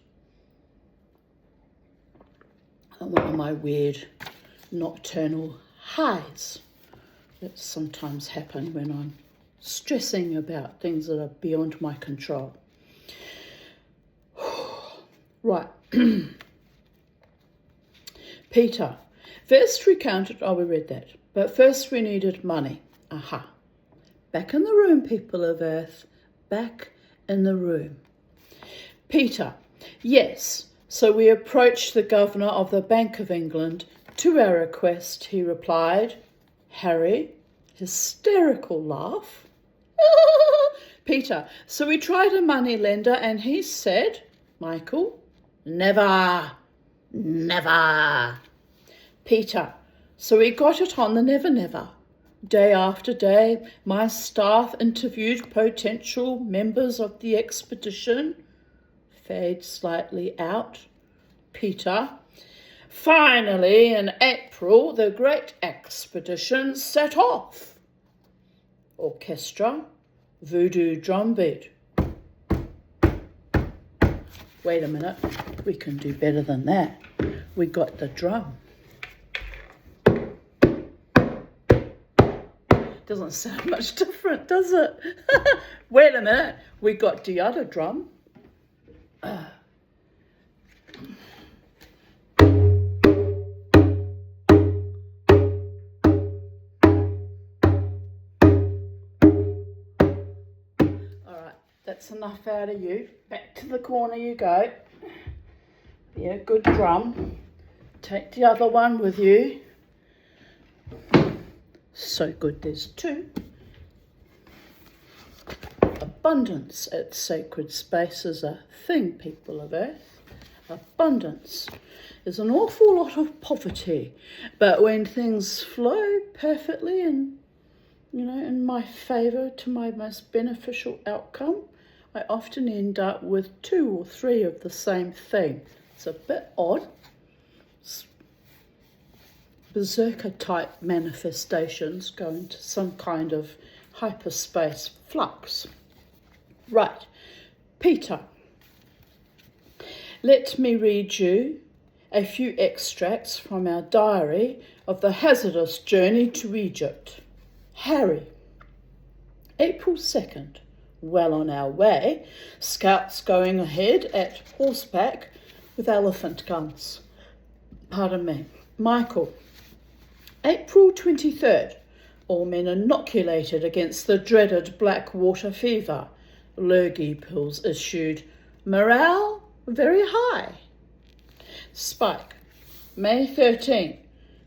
on one of my weird nocturnal highs that sometimes happen when I'm stressing about things that are beyond my control. Right. Peter. First recounted, we read that. But first we needed money. Aha. Back in the room, people of Earth. Back in the room. Peter. Yes. So we approached the governor of the Bank of England. To our request, he replied, Harry, hysterical laugh. Peter. So we tried a money lender and he said, Michael, never, never. Peter. So we got it on the never, never. Day after day, my staff interviewed potential members of the expedition. Fade slightly out. Peter. Finally, in April, the great expedition set off. Orchestra, voodoo drumbeat. Wait a minute, we can do better than that. We got the drum. Doesn't sound much different, does it? Wait a minute, we got the other drum. That's enough out of you. Back to the corner you go. Yeah, good drum. Take the other one with you. So good, there's two. Abundance at sacred space is a thing, people of Earth. Abundance is an awful lot of poverty. But when things flow perfectly and, in my favour to my most beneficial outcome, I often end up with 2 or 3 of the same thing. It's a bit odd. It's berserker type manifestations go into some kind of hyperspace flux. Right, Peter. Let me read you a few extracts from our diary of the hazardous journey to Egypt. Harry. April 2nd. Well on our way. Scouts going ahead at horseback with elephant guns. Pardon me. Michael. April 23rd. All men inoculated against the dreaded black water fever. Lurgy pills issued. Morale very high. Spike. May 13th.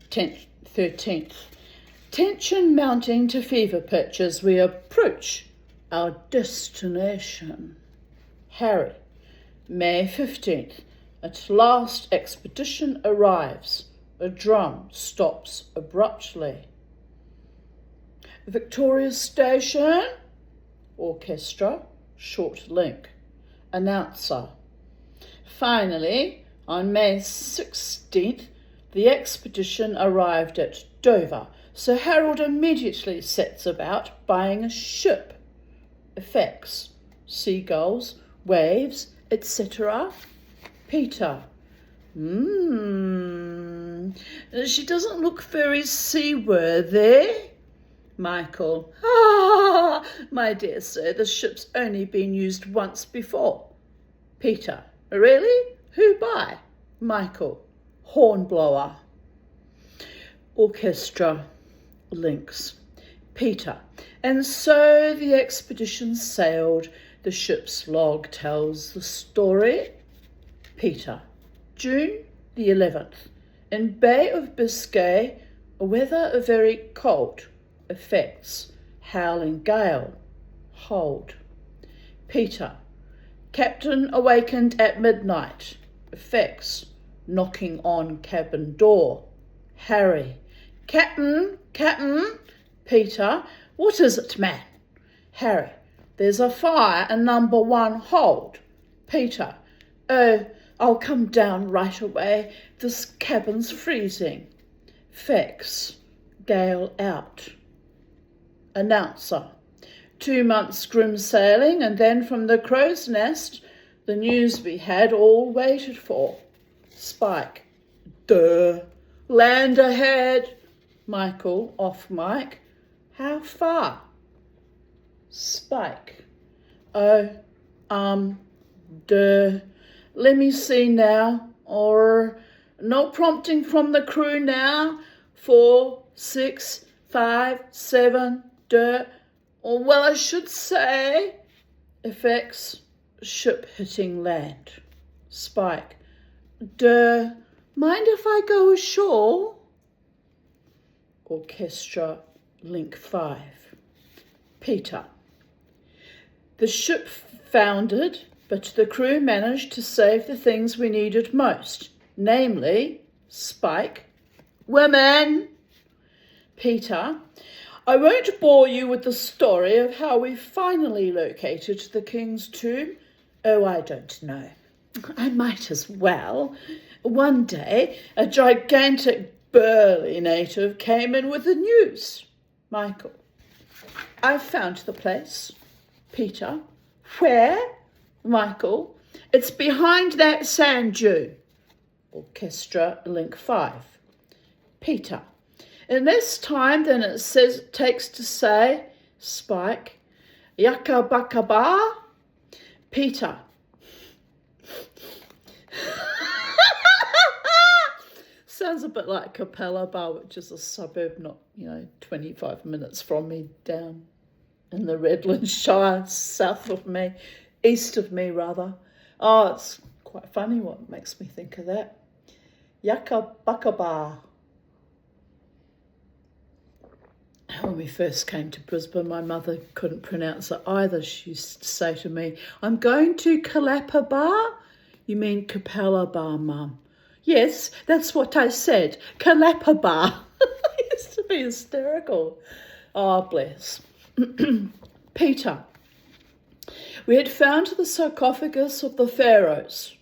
13th. Tension mounting to fever pitch as we approach our destination. Harry. May 15th. At last expedition arrives. A drum stops abruptly. Victoria Station. Orchestra. Short link. Announcer. Finally, on May 16th, the expedition arrived at Dover. Sir Harold immediately sets about buying a ship. Effects. Seagulls, waves, etc. Peter. She doesn't look very seaworthy. Michael. My dear sir, the ship's only been used once before. Peter. Really? Who by? Michael. Hornblower. Orchestra. Links. Peter. And so the expedition sailed. The ship's log tells the story. Peter. June the 11th. In Bay of Biscay, weather very cold. Effects. Howling gale. Hold. Peter. Captain awakened at midnight. Effects. Knocking on cabin door. Harry. Captain. Peter. What is it, man? Harry. There's a fire in number 1 hold. Peter. Oh, I'll come down right away. This cabin's freezing. Fex. Gale out. Announcer. 2 months grim sailing, and then from the crow's nest, the news we had all waited for. Spike. Duh. Land ahead. Michael, off mic. How far? Spike. Oh, duh. Let me see now. Or, no prompting from the crew now. 4, 6, 5, 7, duh. Or, well, I should say. Effects. Ship hitting land. Spike. Duh. Mind if I go ashore? Orchestra. Link 5. Peter. The ship foundered, but the crew managed to save the things we needed most, namely, Spike, women. Peter. I won't bore you with the story of how we finally located the king's tomb. Oh, I don't know. I might as well. One day, a gigantic burly native came in with the news. Michael. I've found the place. Peter. Where? Michael. It's behind that sand dune. Orchestra, link 5. Peter. In less time than it takes to say, Spike. Yaka baka ba. Peter. Sounds a bit like Capella Bar, which is a suburb not, 25 minutes from me down in the Redland Shire, east of me rather. Oh, it's quite funny what makes me think of that. Yakabakaba. When we first came to Brisbane, my mother couldn't pronounce it either. She used to say to me, I'm going to Kalapa Bar. You mean Capella Bar, Mum? Yes, that's what I said. Kalapa Bar. I used to be hysterical. Oh, bless. Peter. We had found the sarcophagus of the pharaohs.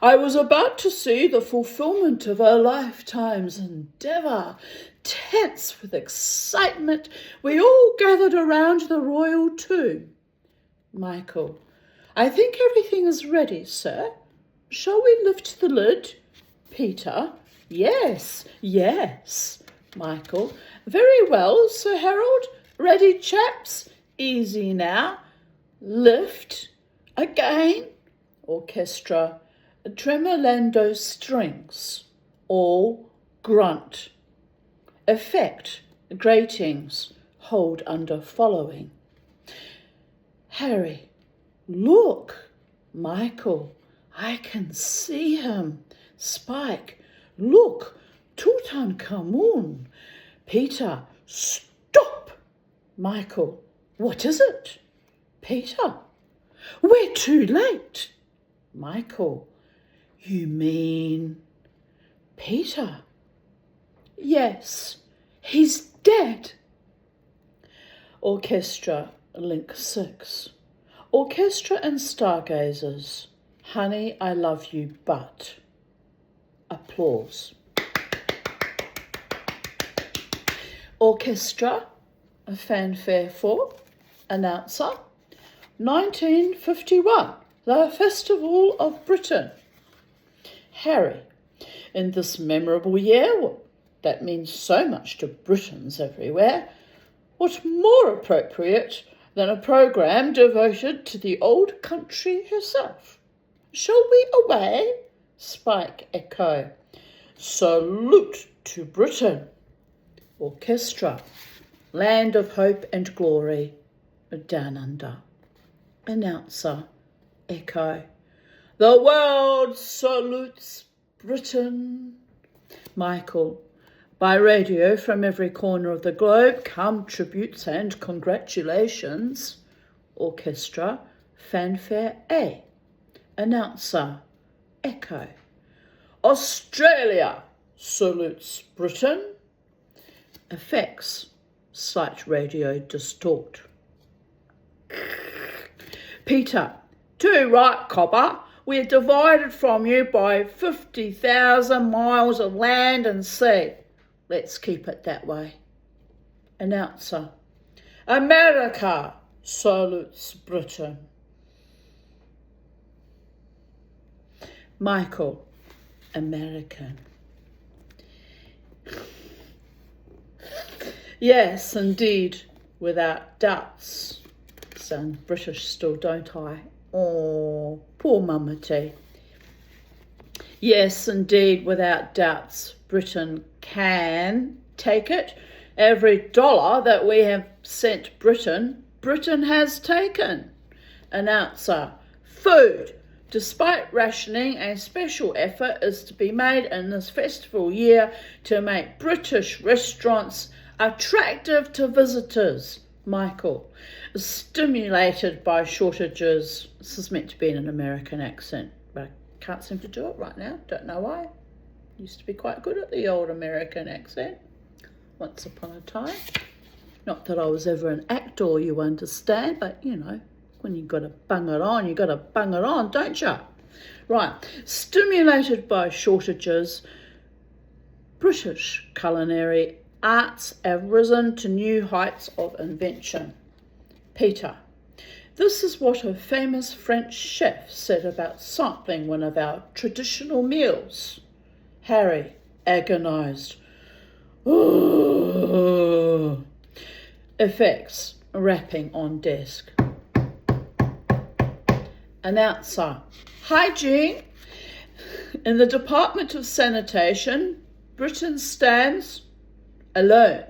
I was about to see the fulfillment of a lifetime's endeavour. Tense with excitement, we all gathered around the royal tomb. Michael. I think everything is ready, sir. Shall we lift the lid? Peter. Yes, yes. Michael. Very well, Sir Harold. Ready, chaps? Easy now. Lift. Again. Orchestra. Tremolando strings. All grunt. Effect. Gratings. Hold under following. Harry. Look. Michael. I can see him. Spike. Look. Tutankhamun. Peter. Stop. Michael. What is it? Peter. We're too late. Michael. You mean Peter? Yes, he's dead. Orchestra, Link 6. Orchestra and stargazers. Honey, I love you, but. Applause. Orchestra, a fanfare for. Announcer. 1951, the Festival of Britain. Harry, in this memorable year, that means so much to Britons everywhere, what more appropriate than a programme devoted to the old country herself? Shall we away? Spike echo. Salute to Britain. Orchestra, land of hope and glory, down under. Announcer, echo. The world salutes Britain. Michael. By radio from every corner of the globe come tributes and congratulations. Orchestra, fanfare A. Announcer, echo. Australia salutes Britain. Effects, slight radio distort. Peter. Too right, copper. We're divided from you by 50,000 miles of land and sea. Let's keep it that way. Announcer. America salutes Britain. Michael. American. Yes, indeed, without doubts. Sound British still, don't I? Oh, poor Mama T. Yes, indeed, without doubts, Britain can take it. Every dollar that we have sent Britain, Britain has taken. Announcer. Food. Despite rationing, a special effort is to be made in this festival year to make British restaurants attractive to visitors. Michael. Stimulated by shortages. This is meant to be in an American accent, but I can't seem to do it right now. Don't know why. Used to be quite good at the old American accent once upon a time. Not that I was ever an actor, you understand, but you know, when you've got to bung it on, you've got to bung it on, don't you? Right. Stimulated by shortages, British culinary arts have risen to new heights of invention. Peter. This is what a famous French chef said about sampling one of our traditional meals. Harry, agonised. Ooh. Effects, rapping on desk. Announcer. Hygiene. In the Department of Sanitation, Britain stands alone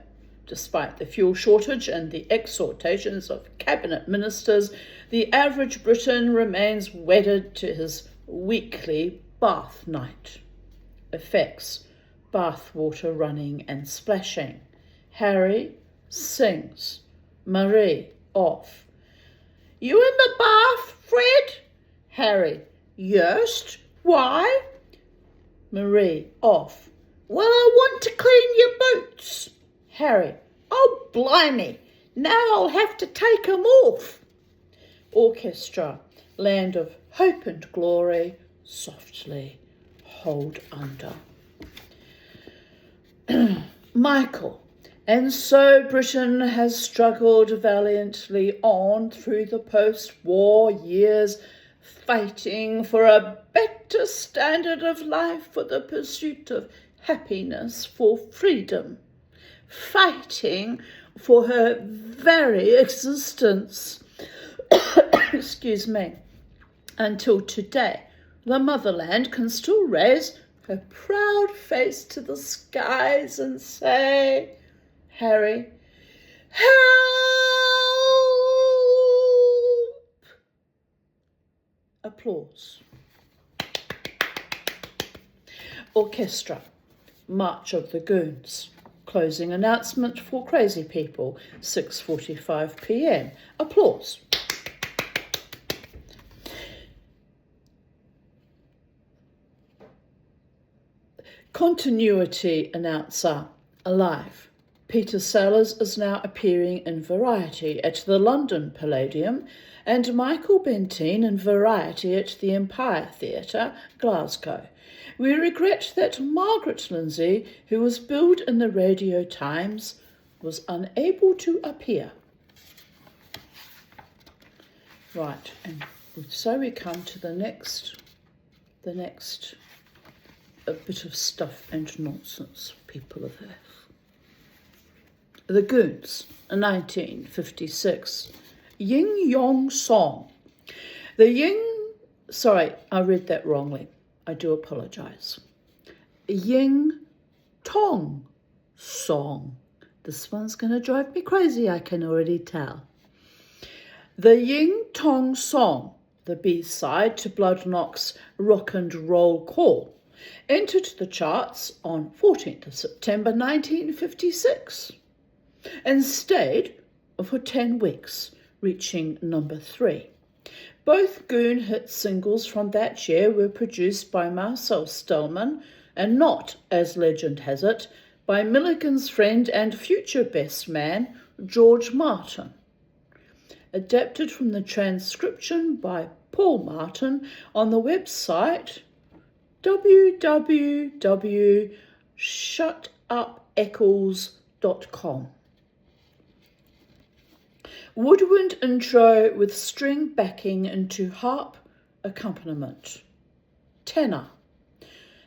Despite the fuel shortage and the exhortations of cabinet ministers, the average Briton remains wedded to his weekly bath night. Effects: bath water running and splashing. Harry sings. Marie off. You in the bath, Fred? Harry: yes. Why? Marie off. Well, I want to clean your boots. Harry: oh, blimey, now I'll have to take 'em off. Orchestra, land of hope and glory, softly hold under. Michael: and so Britain has struggled valiantly on through the post-war years, fighting for a better standard of life, for the pursuit of happiness, for freedom, fighting for her very existence. Excuse me. Until today, the motherland can still raise her proud face to the skies and say, Harry, help! Applause. Orchestra, March of the Goons. Closing announcement for crazy people, 6:45 p.m. Applause. Continuity announcer, alive. Peter Sellers is now appearing in Variety at the London Palladium and Michael Benteen in Variety at the Empire Theatre, Glasgow. We regret that Margaret Lindsay, who was billed in the Radio Times, was unable to appear. Right, and so we come to the next a bit of stuff and nonsense, people of Earth. The Goons, 1956. Ying Yong Song. Sorry, I read that wrongly. I do apologise. Ying Tong Song. This one's going to drive me crazy, I can already tell. The Ying Tong Song, the B-side to Blood Knock's Rock and Roll Call, entered the charts on 14th of September 1956 and stayed for 10 weeks, reaching number 3. Both Goon hit singles from that year were produced by Marcel Stellman and not, as legend has it, by Milligan's friend and future best man, George Martin. Adapted from the transcription by Paul Martin on the website www.shutupeccles.com. Woodwind intro with string backing into harp accompaniment. Tenor.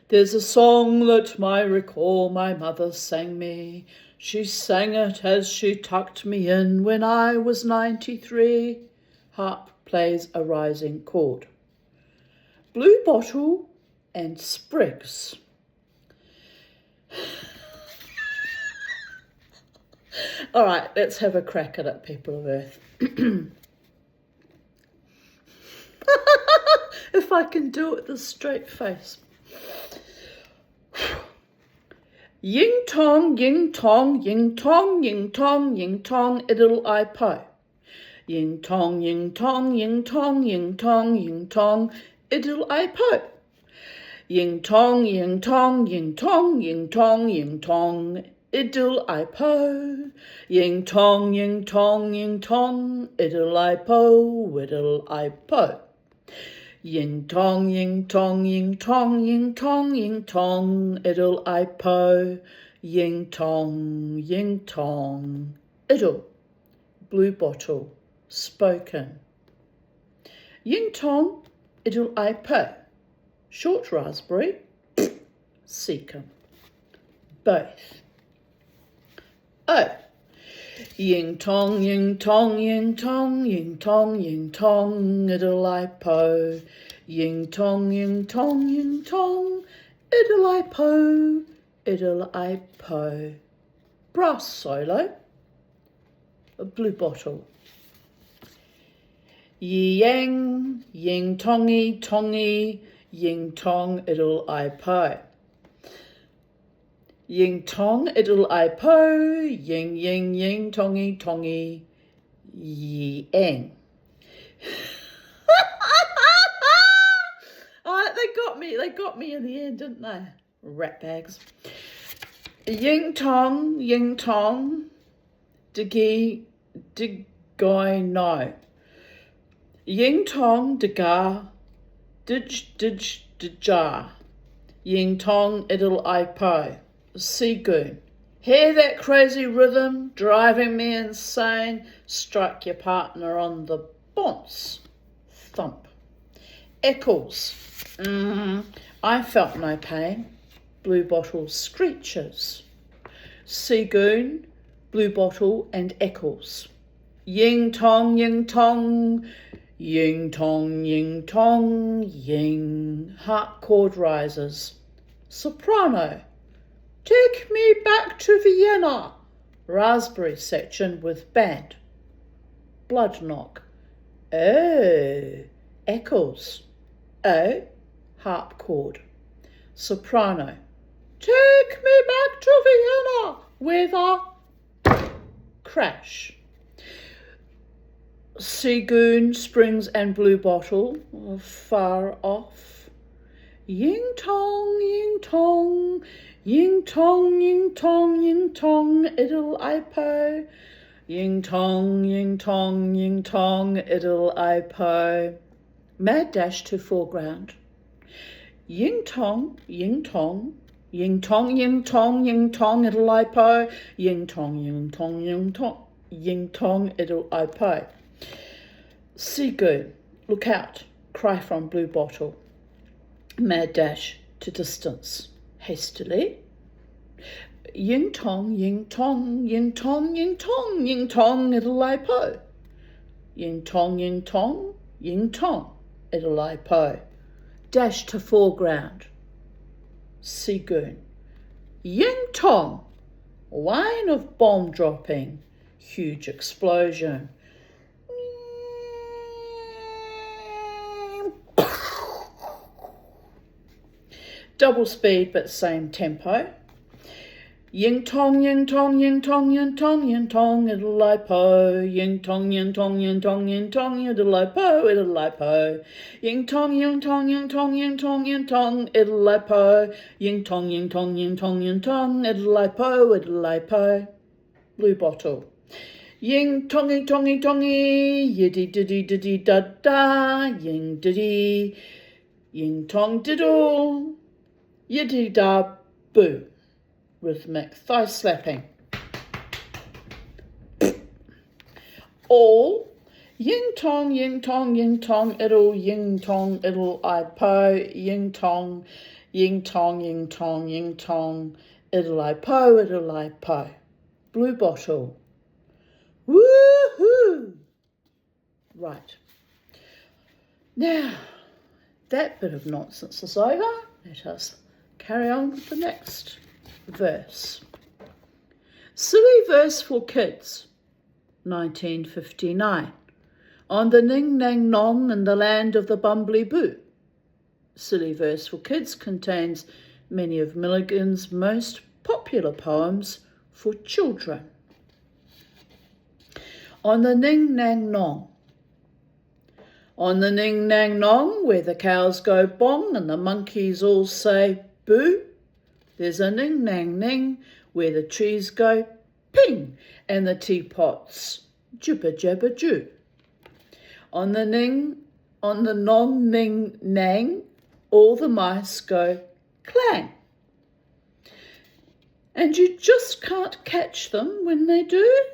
There's a song that I recall my mother sang me. She sang it as she tucked me in when I was 93. Harp plays a rising chord. Blue Bottle and Sprigs. All right, let's have a crack at it, people of Earth. If I can do it with a straight face. Ying tong, ying tong, ying tong, ying tong, ying tong, idle I po. Ying tong, ying tong, ying tong, ying tong, ying tong, idle I po. Ying tong, ying tong, ying tong, ying tong, ying tong, idle I po. Ying tong, ying tong, ying tong, idle I po, whittle I po. Ying tong, ying tong, ying tong, ying tong, ying tong, idle I po. Ying tong, idle. Blue Bottle, spoken. Ying tong, idle I po. Short raspberry, seeker. Both. Oh. Ying tong, ying tong, ying tong, ying tong, ying tong, idle I po. Ying tong, ying tong, idle I po, idle I po. brass solo, a blue bottle. Yi yang, ying tongy, tongy, ying tong idle I po. Ying tong idle I po, ying ying ying tongy tongy, yi yang. Oh, they got me in the end, didn't they? Rat bags. Ying tong, diggy, diggy no. Ying tong, diga, dija. Ying tong, idle I po. Seagoon. Hear that crazy rhythm driving me insane? Strike your partner on the bonce. Thump. Eccles. I felt no pain. Blue bottle screeches. Seagoon, blue bottle and Eccles. Ying tong, ying tong, ying tong, ying tong, ying. Harp chord rises. Soprano. Take me back to Vienna. Raspberry section with band. Blood knock. Oh, Eccles. Oh, harp chord. Soprano. Take me back to Vienna with a crash. Seagoon, springs and blue bottle, far off. Ying tong, ying tong, ying tong, ying tong, ying tong, idle I po. Ying tong, ying tong, ying tong, idle I po. Mad dash to foreground. Ying tong, ying tong, ying tong, ying tong, ying tong, idle I po. Ying tong, ying tong, ying tong, ying tong, idle I po. Seagoon, look out, cry from blue bottle. Mad dash to distance, hastily. Ying tong, ying tong, ying tong, ying tong, ying tong, idle I po. Ying tong, ying tong, ying tong, idle I po. Dash to foreground. Seagoon. Ying tong, whine of bomb dropping, huge explosion. Double speed but same tempo. Ying tong, ying tong, ying tong, ying tong, ying tong, idle I po. Ying tong, ying tong, ying tong, ying tong, idle I po, idle I po. Ying tong, ying tong, ying tong, ying tong, ying tong, idle I po. Ying tong, ying tong, ying tong, ying tong, idle I po, idle I po. Blue bottle. Ying tongy tongy tongy, yiddy diddy diddy da da, ying diddy, ying tong diddle, yiddy da boo. Rhythmic thigh slapping. All. Ying tong, ying tong, ying tong, idle, ying tong, idle, I po, ying tong, ying tong, ying tong, ying tong, idle, I po, idle, I po. Blue bottle. Woohoo! Right. Now, that bit of nonsense is over. Let us carry on with the next verse. Silly verse for kids, 1959. On the Ning Nang Nong in the land of the Bumbly Boo. Silly verse for kids contains many of Milligan's most popular poems for children. On the Ning Nang Nong. On the Ning Nang Nong, where the cows go bong and the monkeys all say boo, there's a ning nang ning where the trees go ping and the teapots jibber jabber joo. On the nong ning nang, all the mice go clang. And you just can't catch them when they do.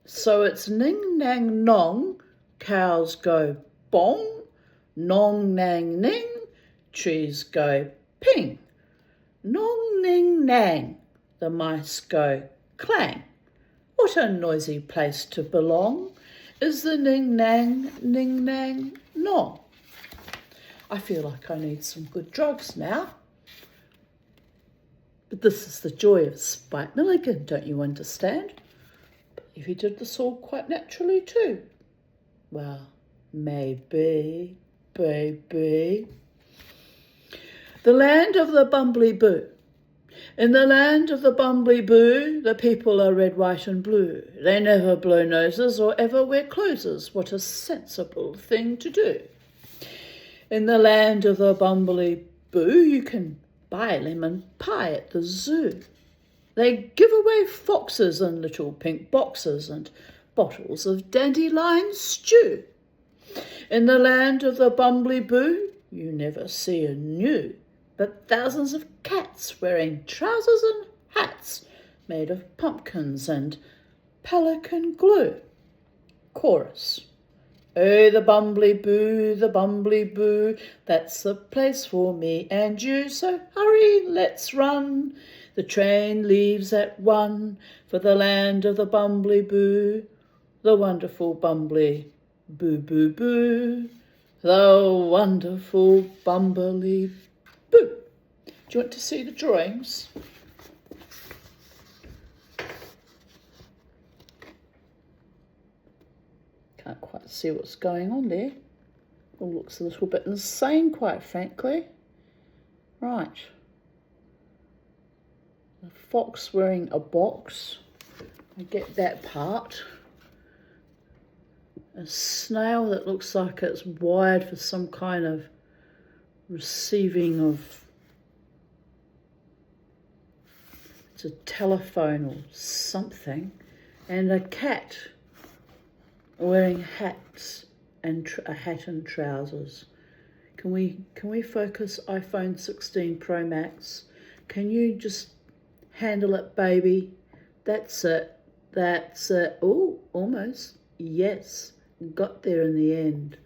So it's ning nang nong, cows go bong, nong nang ning, trees go ping. Nong ning nang, the mice go clang. What a noisy place to belong is the ning nang nong. I feel like I need some good drugs now. But this is the joy of Spike Milligan, don't you understand? But if he did this all quite naturally too, well, maybe, baby. The land of the Bumbley Boo. In the land of the Bumbley Boo, the people are red, white and blue. They never blow noses or ever wear closes. What a sensible thing to do. In the land of the Bumbley Boo, you can buy lemon pie at the zoo. They give away foxes in little pink boxes and bottles of dandelion stew. In the land of the Bumbley Boo, you never see a gnu, but thousands of cats wearing trousers and hats made of pumpkins and pelican glue. Chorus. Oh, the Bumbley Boo, that's the place for me and you, so hurry, let's run. The train leaves at 1 for the land of the Bumbley Boo, the wonderful Bumbley Boo, the wonderful Bumbley Boo. Do you want to see the drawings? Can't quite see what's going on there. All looks a little bit insane, quite frankly. Right. A fox wearing a box. I get that part. A snail that looks like it's wired for some kind of receiving of, it's a telephone or something, and a cat wearing hats and a hat and trousers. Can we focus iPhone 16 Pro Max? Can you just handle it, baby? That's it. Oh, almost. Yes. Got there in the end.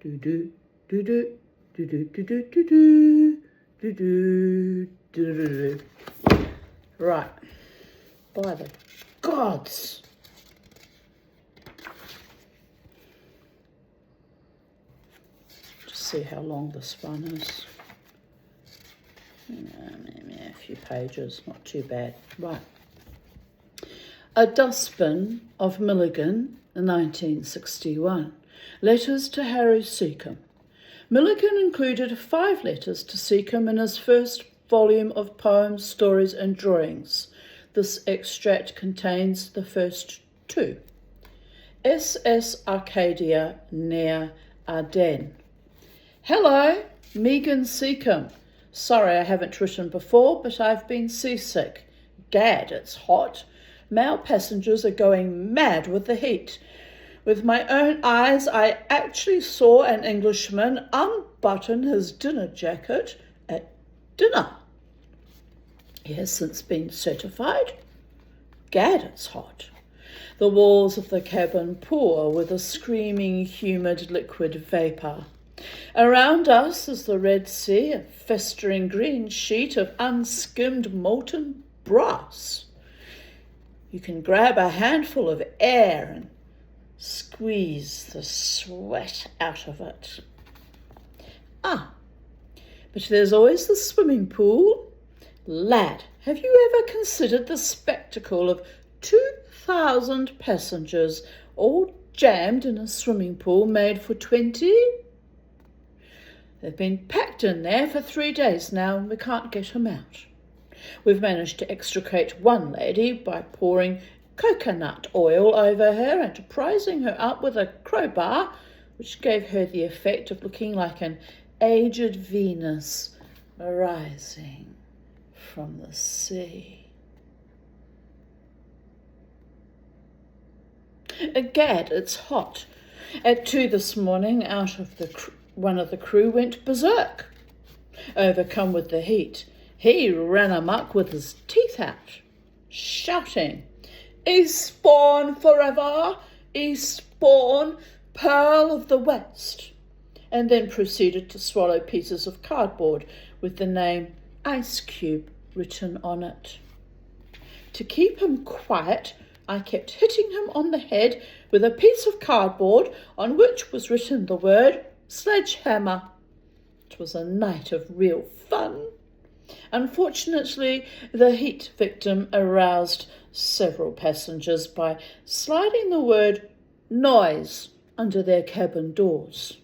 Do do do do do do do do do do do do do. Right. By the gods. Just see how long this one is. A few pages, not too bad. Right. A dustbin of Milligan, 1961. Letters to Harry Seacombe. Milligan included 5 letters to Seacombe in his first volume of poems, stories and drawings. This extract contains the first 2. SS Arcadia near Ardennes. Hello, Megan Seacombe. Sorry I haven't written before, but I've been seasick. Gad, it's hot. Male passengers are going mad with the heat. With my own eyes, I actually saw an Englishman unbutton his dinner jacket at dinner. He has since been certified. Gad, it's hot. The walls of the cabin pour with a screaming, humid liquid vapour. Around us is the Red Sea, a festering green sheet of unskimmed molten brass. You can grab a handful of air and squeeze the sweat out of it. But there's always the swimming pool. Lad, have you ever considered the spectacle of 2,000 passengers all jammed in a swimming pool made for 20? They've been packed in there for 3 days now and we can't get them out. We've managed to extricate one lady by pouring coconut oil over her and prising her up with a crowbar, which gave her the effect of looking like an aged Venus arising from the sea. Gad, it's hot. At 2 this morning, one of the crew went berserk, overcome with the heat. He ran amok with his teeth out, shouting, "Eastbourne forever! Eastbourne, pearl of the West!" and then proceeded to swallow pieces of cardboard with the name Ice Cube written on it. To keep him quiet, I kept hitting him on the head with a piece of cardboard on which was written the word sledgehammer. It was a night of real fun. Unfortunately, the heat victim aroused several passengers by sliding the word noise under their cabin doors.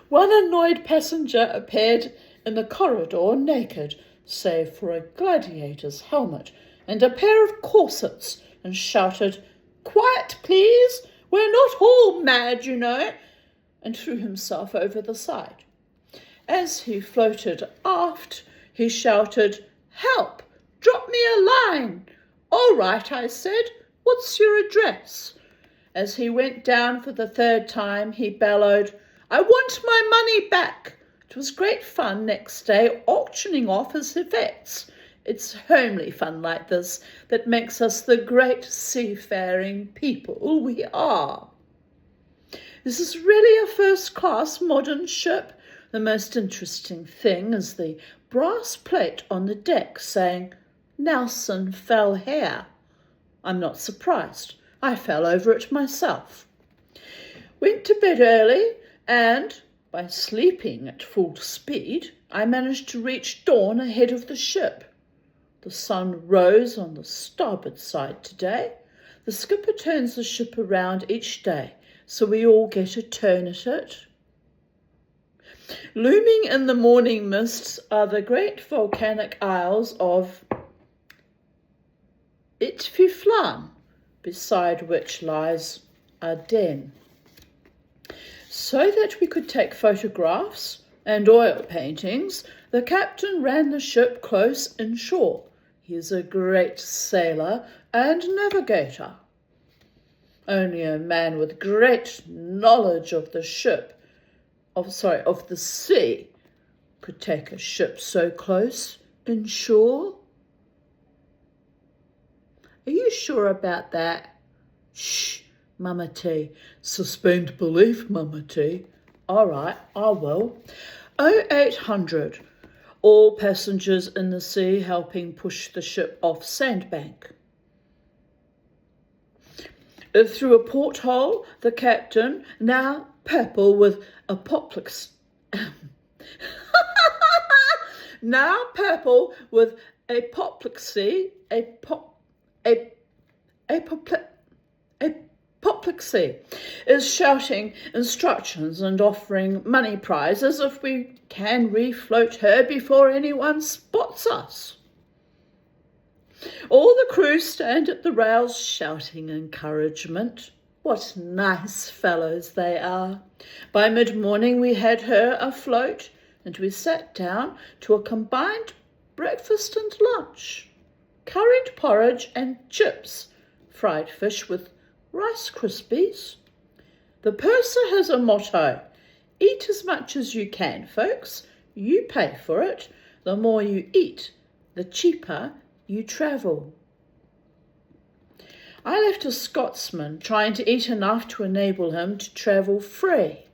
One annoyed passenger appeared in the corridor naked, save for a gladiator's helmet and a pair of corsets, and shouted, "Quiet, please! We're not all mad, you know!" and threw himself over the side. As he floated aft, he shouted, "Help! Drop me a line!" "All right," I said. "What's your address?" As he went down for the third time, he bellowed, "I want my money back." It was great fun next day auctioning off his effects. It's homely fun like this that makes us the great seafaring people we are. This is really a first-class modern ship. The most interesting thing is the brass plate on the deck saying, "Nelson fell here." I'm not surprised. I fell over it myself. Went to bed early, and by sleeping at full speed, I managed to reach dawn ahead of the ship. The sun rose on the starboard side today. The skipper turns the ship around each day, so we all get a turn at it. Looming in the morning mists are the great volcanic isles of Itfiflan, beside which lies Ardennes. So that we could take photographs and oil paintings, the captain ran the ship close inshore. He is a great sailor and navigator. Only a man with great knowledge of the sea, could take a ship so close inshore. Are you sure about that? Shh, Mama T. Suspend belief, Mama T. All right, I will. 0800. All passengers in the sea helping push the ship off sandbank. Through a porthole, the captain, now purple with apoplexy, apoplexy, is shouting instructions and offering money prizes if we can refloat her before anyone spots us. All the crew stand at the rails shouting encouragement. What nice fellows they are. By mid-morning we had her afloat, and we sat down to a combined breakfast and lunch. Curried porridge and chips, fried fish with Rice Krispies. The purser has a motto: eat as much as you can, folks. You pay for it. The more you eat, the cheaper you travel. I left a Scotsman trying to eat enough to enable him to travel free.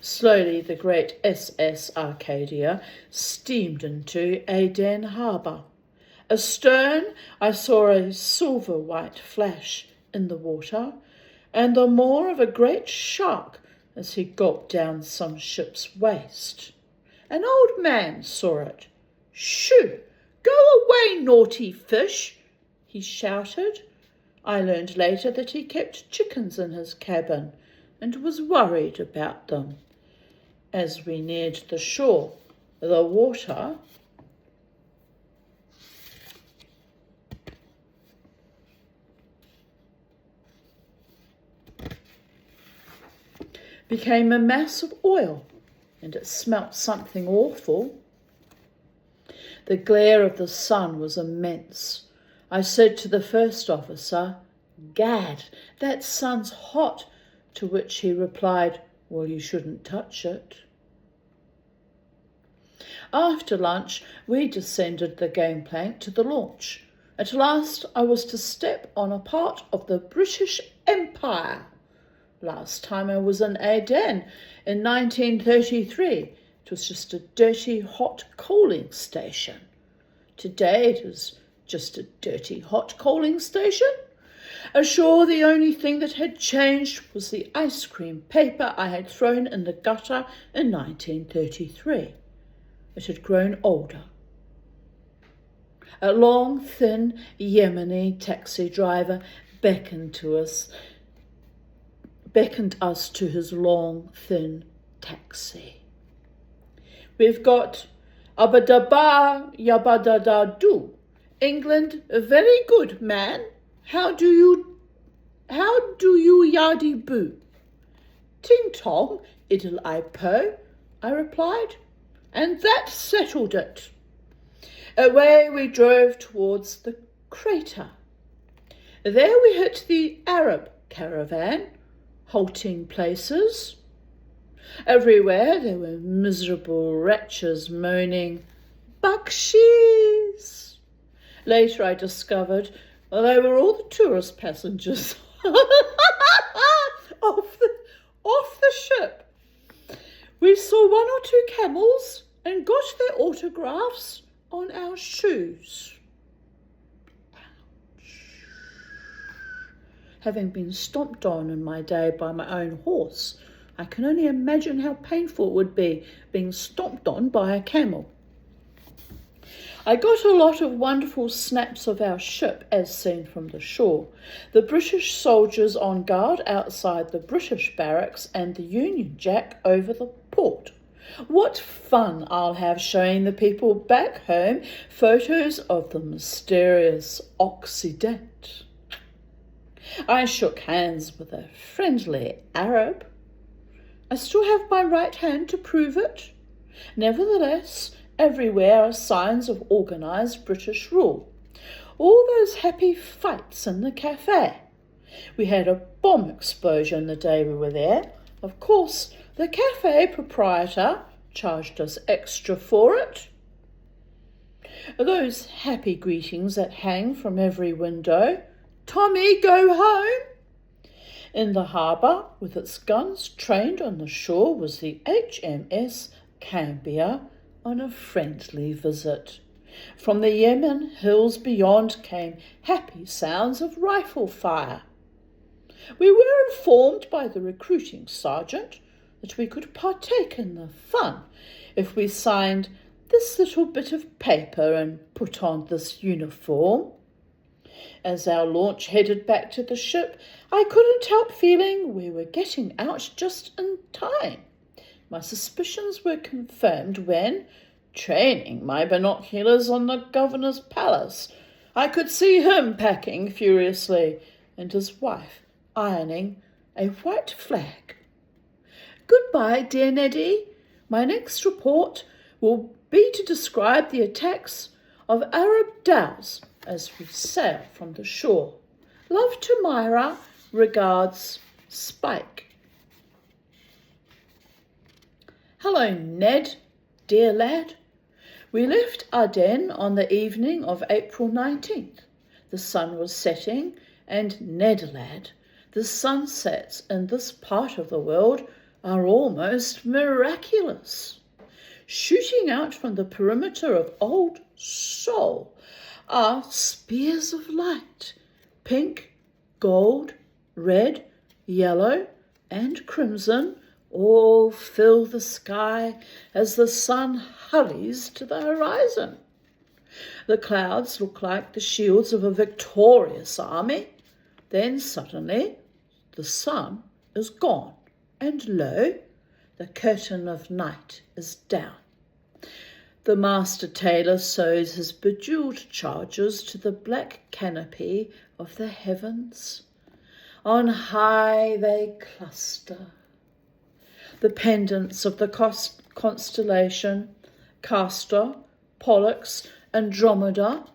Slowly the great SS Arcadia steamed into Aden harbour. Astern, I saw a silver-white flash in the water, and the maw of a great shark as he gulped down some ship's waste. An old man saw it. "Shoo! Go away, naughty fish!" he shouted. I learned later that he kept chickens in his cabin and was worried about them. As we neared the shore, the water became a mass of oil, and it smelt something awful. The glare of the sun was immense. I said to the first officer, "Gad, that sun's hot," to which he replied, "Well, you shouldn't touch it." After lunch, we descended the gangplank to the launch. At last I was to step on a part of the British Empire. Last time I was in Aden in 1933. It was just a dirty, hot coaling station. Today it is just a dirty, hot coaling station. Ashore, the only thing that had changed was the ice cream paper I had thrown in the gutter in 1933. It had grown older. A long, thin Yemeni taxi driver beckoned us to his long, thin taxi. We've got Abadaba Yabadadadu. England, very good, man. How do you yadi boo? Ting tong, idle I po, I replied, and that settled it. Away we drove towards the crater. There we hit the Arab caravan, halting places. Everywhere there were miserable wretches moaning, "Bakshees." Later I discovered they were all the tourist passengers off the ship. We saw one or two camels and got their autographs on our shoes. Ouch. Having been stomped on in my day by my own horse, I can only imagine how painful it would be being stomped on by a camel. I got a lot of wonderful snaps of our ship as seen from the shore. The British soldiers on guard outside the British barracks and the Union Jack over the port. What fun I'll have showing the people back home photos of the mysterious Occident. I shook hands with a friendly Arab. I still have my right hand to prove it. Nevertheless, everywhere are signs of organised British rule. All those happy fights in the cafe. We had a bomb explosion the day we were there. Of course, the cafe proprietor charged us extra for it. Those happy greetings that hang from every window. "Tommy, go home." In the harbour, with its guns trained on the shore, was the HMS Cambia on a friendly visit. From the Yemen hills beyond came happy sounds of rifle fire. We were informed by the recruiting sergeant that we could partake in the fun if we signed this little bit of paper and put on this uniform. As our launch headed back to the ship, I couldn't help feeling we were getting out just in time. My suspicions were confirmed when, training my binoculars on the governor's palace, I could see him packing furiously and his wife ironing a white flag. Goodbye, dear Neddy. My next report will be to describe the attacks of Arab dhows as we sail from the shore. Love to Myra. Regards, Spike. Hello, Ned, dear lad. We left Ardennes on the evening of April 19th. The sun was setting, and Ned, lad, the sunsets in this part of the world are almost miraculous. Shooting out from the perimeter of Old Sol are spears of light, pink, gold, red, yellow, and crimson, all fill the sky as the sun hurries to the horizon. The clouds look like the shields of a victorious army. Then suddenly the sun is gone, and lo, the curtain of night is down. The master tailor sews his bejewelled charges to the black canopy of the heavens. On high they cluster. The pendants of the constellation, Castor, Pollux, Andromeda,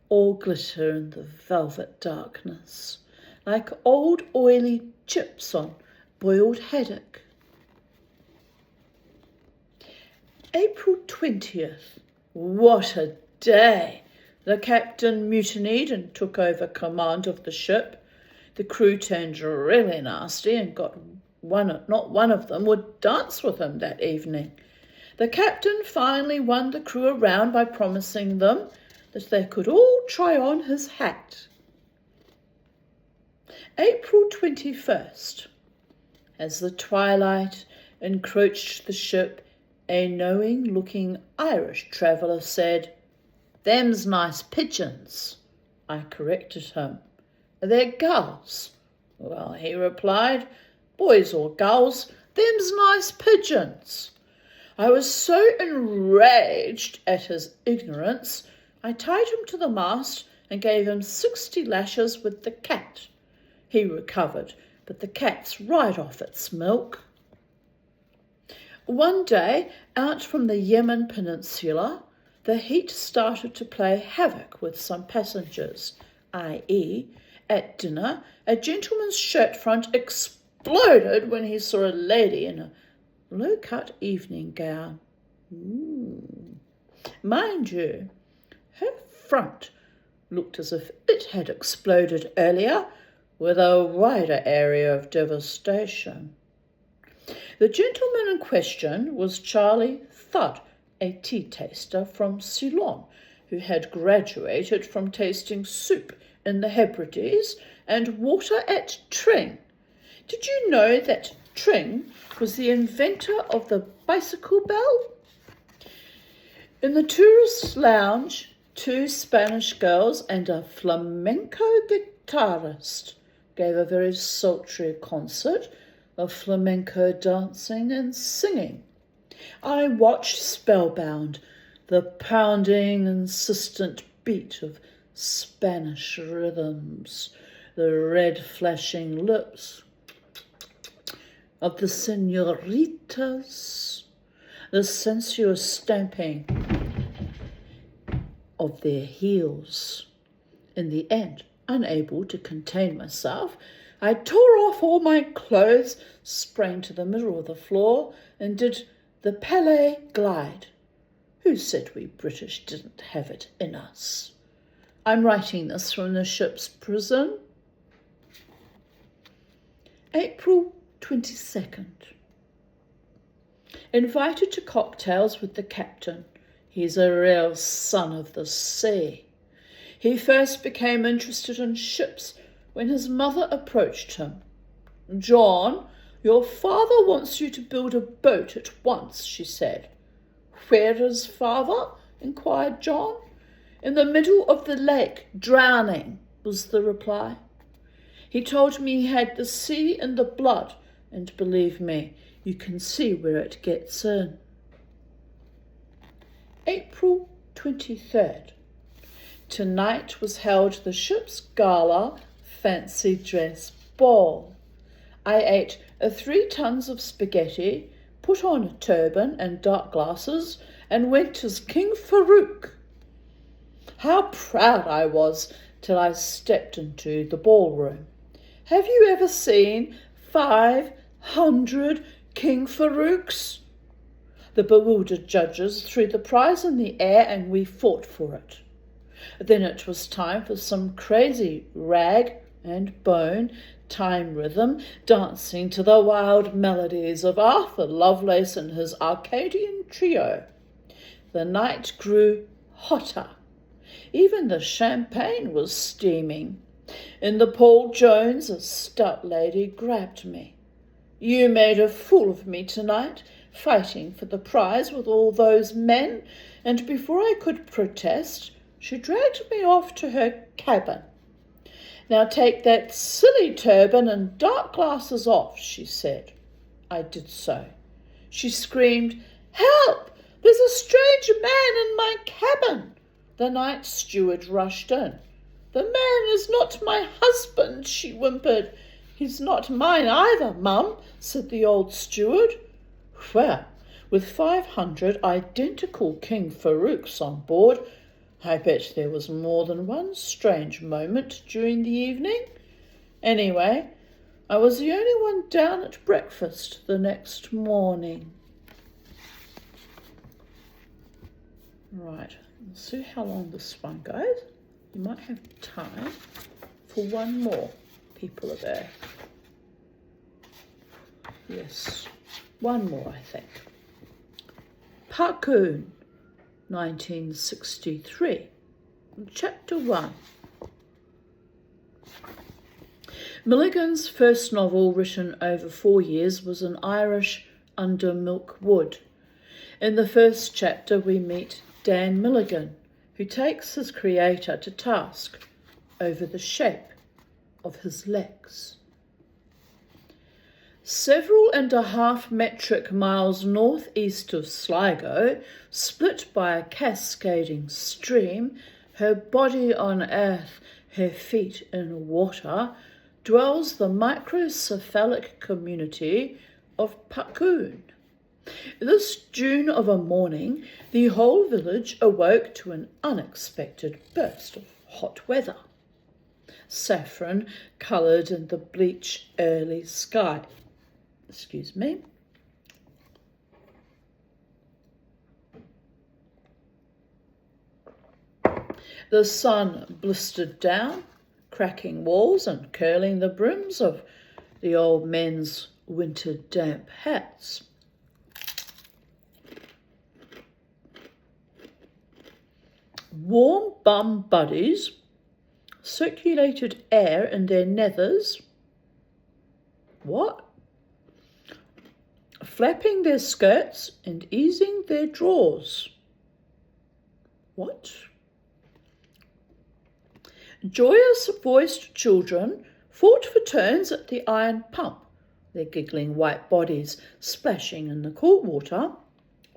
all glitter in the velvet darkness, like old oily chips on boiled haddock. April 20th. What a day! The captain mutinied and took over command of the ship. The crew turned really nasty and not one of them would dance with him that evening. The captain finally won the crew around by promising them that they could all try on his hat. April 21st. As the twilight encroached the ship, a knowing-looking Irish traveller said, "Them's nice pigeons." I corrected him. "They're gulls." "Well," he replied, "boys or gulls, them's nice pigeons." I was so enraged at his ignorance, I tied him to the mast and gave him 60 lashes with the cat. He recovered, but the cat's right off its milk. One day, out from the Yemen Peninsula, the heat started to play havoc with some passengers, i.e., at dinner, a gentleman's shirt front exploded when he saw a lady in a low-cut evening gown. Mind you, her front looked as if it had exploded earlier, with a wider area of devastation. The gentleman in question was Charlie Thud, a tea taster from Ceylon, who had graduated from tasting soup in the Hebrides and water at Tring. Did you know that Tring was the inventor of the bicycle bell? In the tourist lounge, 2 Spanish girls and a flamenco guitarist gave a very sultry concert of flamenco dancing and singing. I watched spellbound the pounding, insistent beat of Spanish rhythms, the red flashing lips of the senoritas, the sensuous stamping of their heels. In the end, unable to contain myself, I tore off all my clothes, sprang to the middle of the floor, and did the Palais glide. Who said we British didn't have it in us? I'm writing this from the ship's prison. April 22nd. Invited to cocktails with the captain. He's a real son of the sea. He first became interested in ships when his mother approached him. "John, your father wants you to build a boat at once," she said. "Where is father?" inquired John. "In the middle of the lake, drowning," was the reply. He told me he had the sea in the blood, and believe me, you can see where it gets in. April 23rd. Tonight was held the ship's gala fancy dress ball. I ate 3 tons of spaghetti, put on a turban and dark glasses, and went as King Farouk. How proud I was till I stepped into the ballroom. Have you ever seen 500 King Farouks? The bewildered judges threw the prize in the air and we fought for it. Then it was time for some crazy rag and bone time rhythm, dancing to the wild melodies of Arthur Lovelace and his Arcadian trio. The night grew hotter. Even the champagne was steaming. In the Paul Jones, a stout lady grabbed me. "You made a fool of me tonight, fighting for the prize with all those men," and before I could protest, she dragged me off to her cabin. "Now take that silly turban and dark glasses off," she said. I did so. She screamed, "Help! There's a strange man in my cabin." The night steward rushed in. "The man is not my husband," she whimpered. "He's not mine either, Mum," said the old steward. Well, with 500 identical King Farouks on board, I bet there was more than one strange moment during the evening. Anyway, I was the only one down at breakfast the next morning. Right, we'll see how long this one goes. You might have time for one more, people are there. Yes, one more, I think. Parkoon, 1963, Chapter 1. Milligan's first novel, written over 4 years, was an Irish Under Milk Wood. In the first chapter we meet Dan Milligan, who takes his creator to task over the shape of his legs. Several and a half metric miles northeast of Sligo, split by a cascading stream, her body on earth, her feet in water, dwells the microcephalic community of Pacoon. This June of a morning, the whole village awoke to an unexpected burst of hot weather. Saffron coloured in the bleach early sky. Excuse me. The sun blistered down, cracking walls and curling the brims of the old men's winter damp hats. Warm bum buddies circulated air in their nethers. What? Flapping their skirts and easing their drawers. What? Joyous-voiced children fought for turns at the iron pump, their giggling white bodies splashing in the cool water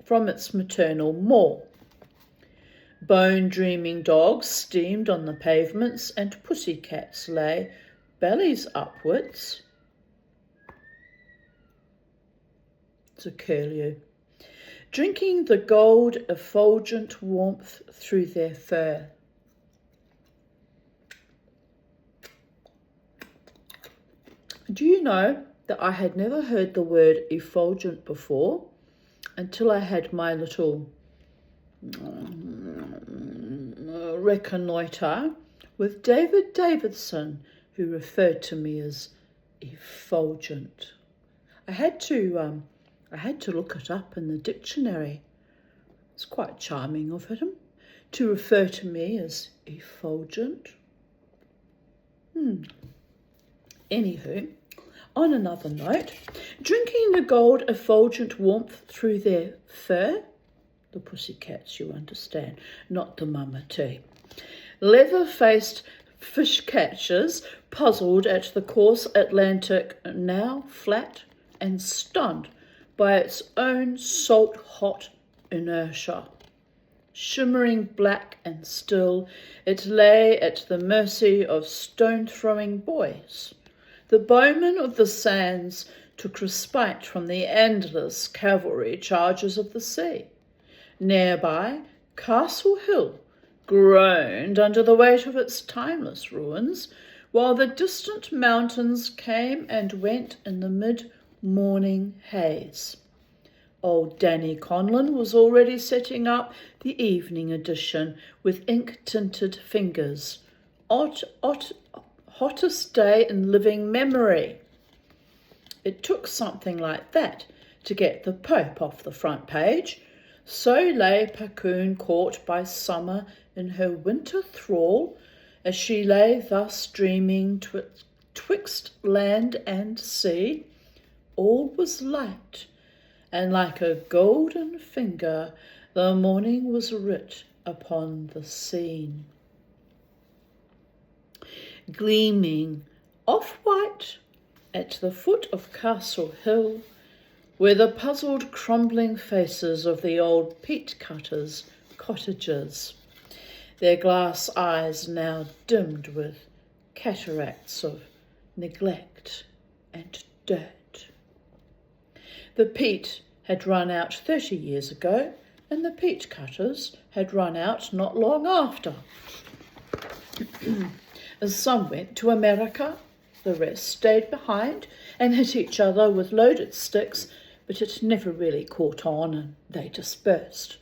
from its maternal maw. Bone-dreaming dogs steamed on the pavements, and pussycats lay bellies upwards to curlew, drinking the gold effulgent warmth through their fur. Do you know that I had never heard the word effulgent before until I had my little reconnoitre with David Davidson, who referred to me as effulgent. I had to look it up in the dictionary. It's quite charming of him to refer to me as effulgent. Anywho, on another note, drinking the gold effulgent warmth through their fur, the pussycats, you understand, not the mama tea. Leather-faced fish catchers puzzled at the coarse Atlantic, now flat and stunned by its own salt-hot inertia. Shimmering black and still, it lay at the mercy of stone-throwing boys. The bowmen of the sands took respite from the endless cavalry charges of the sea. Nearby, Castle Hill groaned under the weight of its timeless ruins, while the distant mountains came and went in the mid-morning haze. Old Danny Conlon was already setting up the evening edition with ink-tinted fingers. Hottest day in living memory. It took something like that to get the Pope off the front page. So lay Pacoon, caught by summer in her winter thrall, as she lay thus dreaming twixt land and sea. All was light, and like a golden finger the morning was writ upon the scene. Gleaming off-white at the foot of Castle Hill were the puzzled crumbling faces of the old peat cutters' cottages, their glass eyes now dimmed with cataracts of neglect and dirt. The peat had run out 30 years ago, and the peat cutters had run out not long after. Some went to America, the rest stayed behind and hit each other with loaded sticks, but it never really caught on and they dispersed.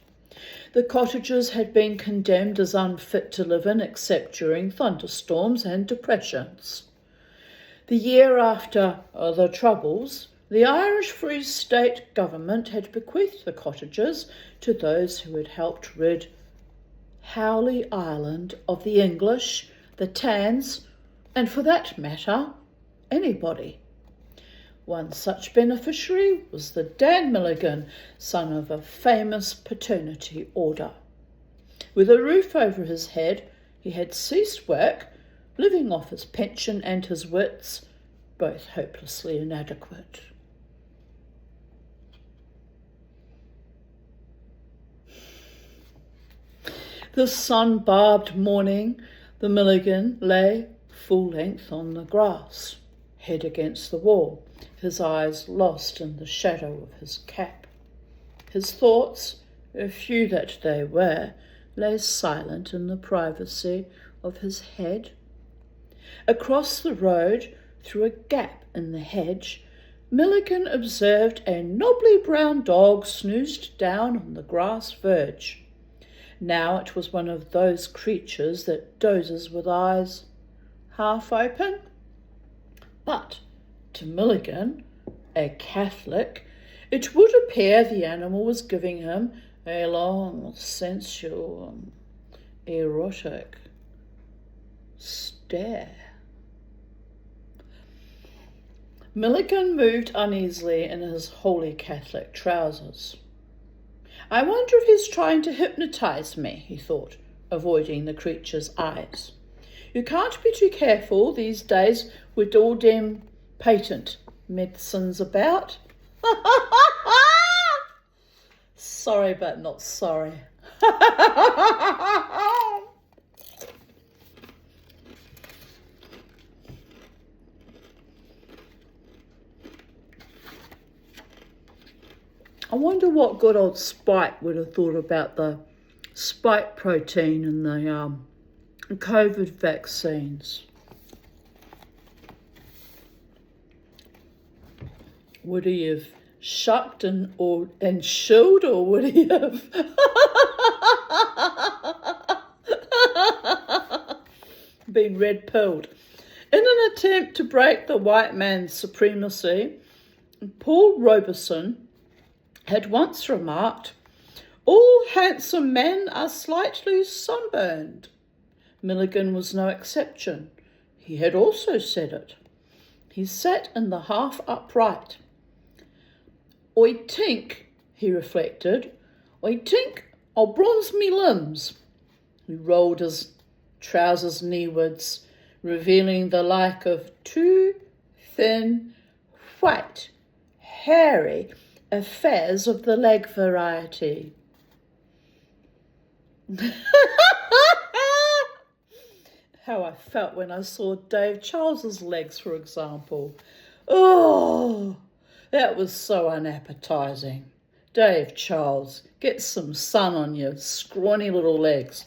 The cottages had been condemned as unfit to live in except during thunderstorms and depressions. The year after the Troubles, the Irish Free State government had bequeathed the cottages to those who had helped rid Howley Island of the English, the Tans, and for that matter, anybody. One such beneficiary was the Dan Milligan, son of a famous paternity order. With a roof over his head, he had ceased work, living off his pension and his wits, both hopelessly inadequate. The sun-barbed morning, the Milligan lay full length on the grass, head against the wall, his eyes lost in the shadow of his cap. His thoughts, few that they were, lay silent in the privacy of his head. Across the road, through a gap in the hedge, Milligan observed a knobbly brown dog snoozed down on the grass verge. Now it was one of those creatures that dozes with eyes half open. But to Milligan, a Catholic, it would appear the animal was giving him a long, sensual, erotic stare. Milligan moved uneasily in his holy Catholic trousers. I wonder if he's trying to hypnotise me, he thought, avoiding the creature's eyes. You can't be too careful these days with all them patent medicines about. Sorry, but not sorry. I wonder what good old Spike would have thought about the spike protein in the COVID vaccines. Would he have shucked and shilled, or would he have been red-pilled? In an attempt to break the white man's supremacy, Paul Robeson had once remarked, "All handsome men are slightly sunburned." Milligan was no exception. He had also said it. He sat in the half upright. "I think," he reflected, "I think I'll bronze me limbs." He rolled his trousers kneewards, revealing the like of two thin, white, hairy affairs of the leg variety. How I felt when I saw Dave Charles's legs, for example. Oh, that was so unappetising. Dave Charles, get some sun on your scrawny little legs.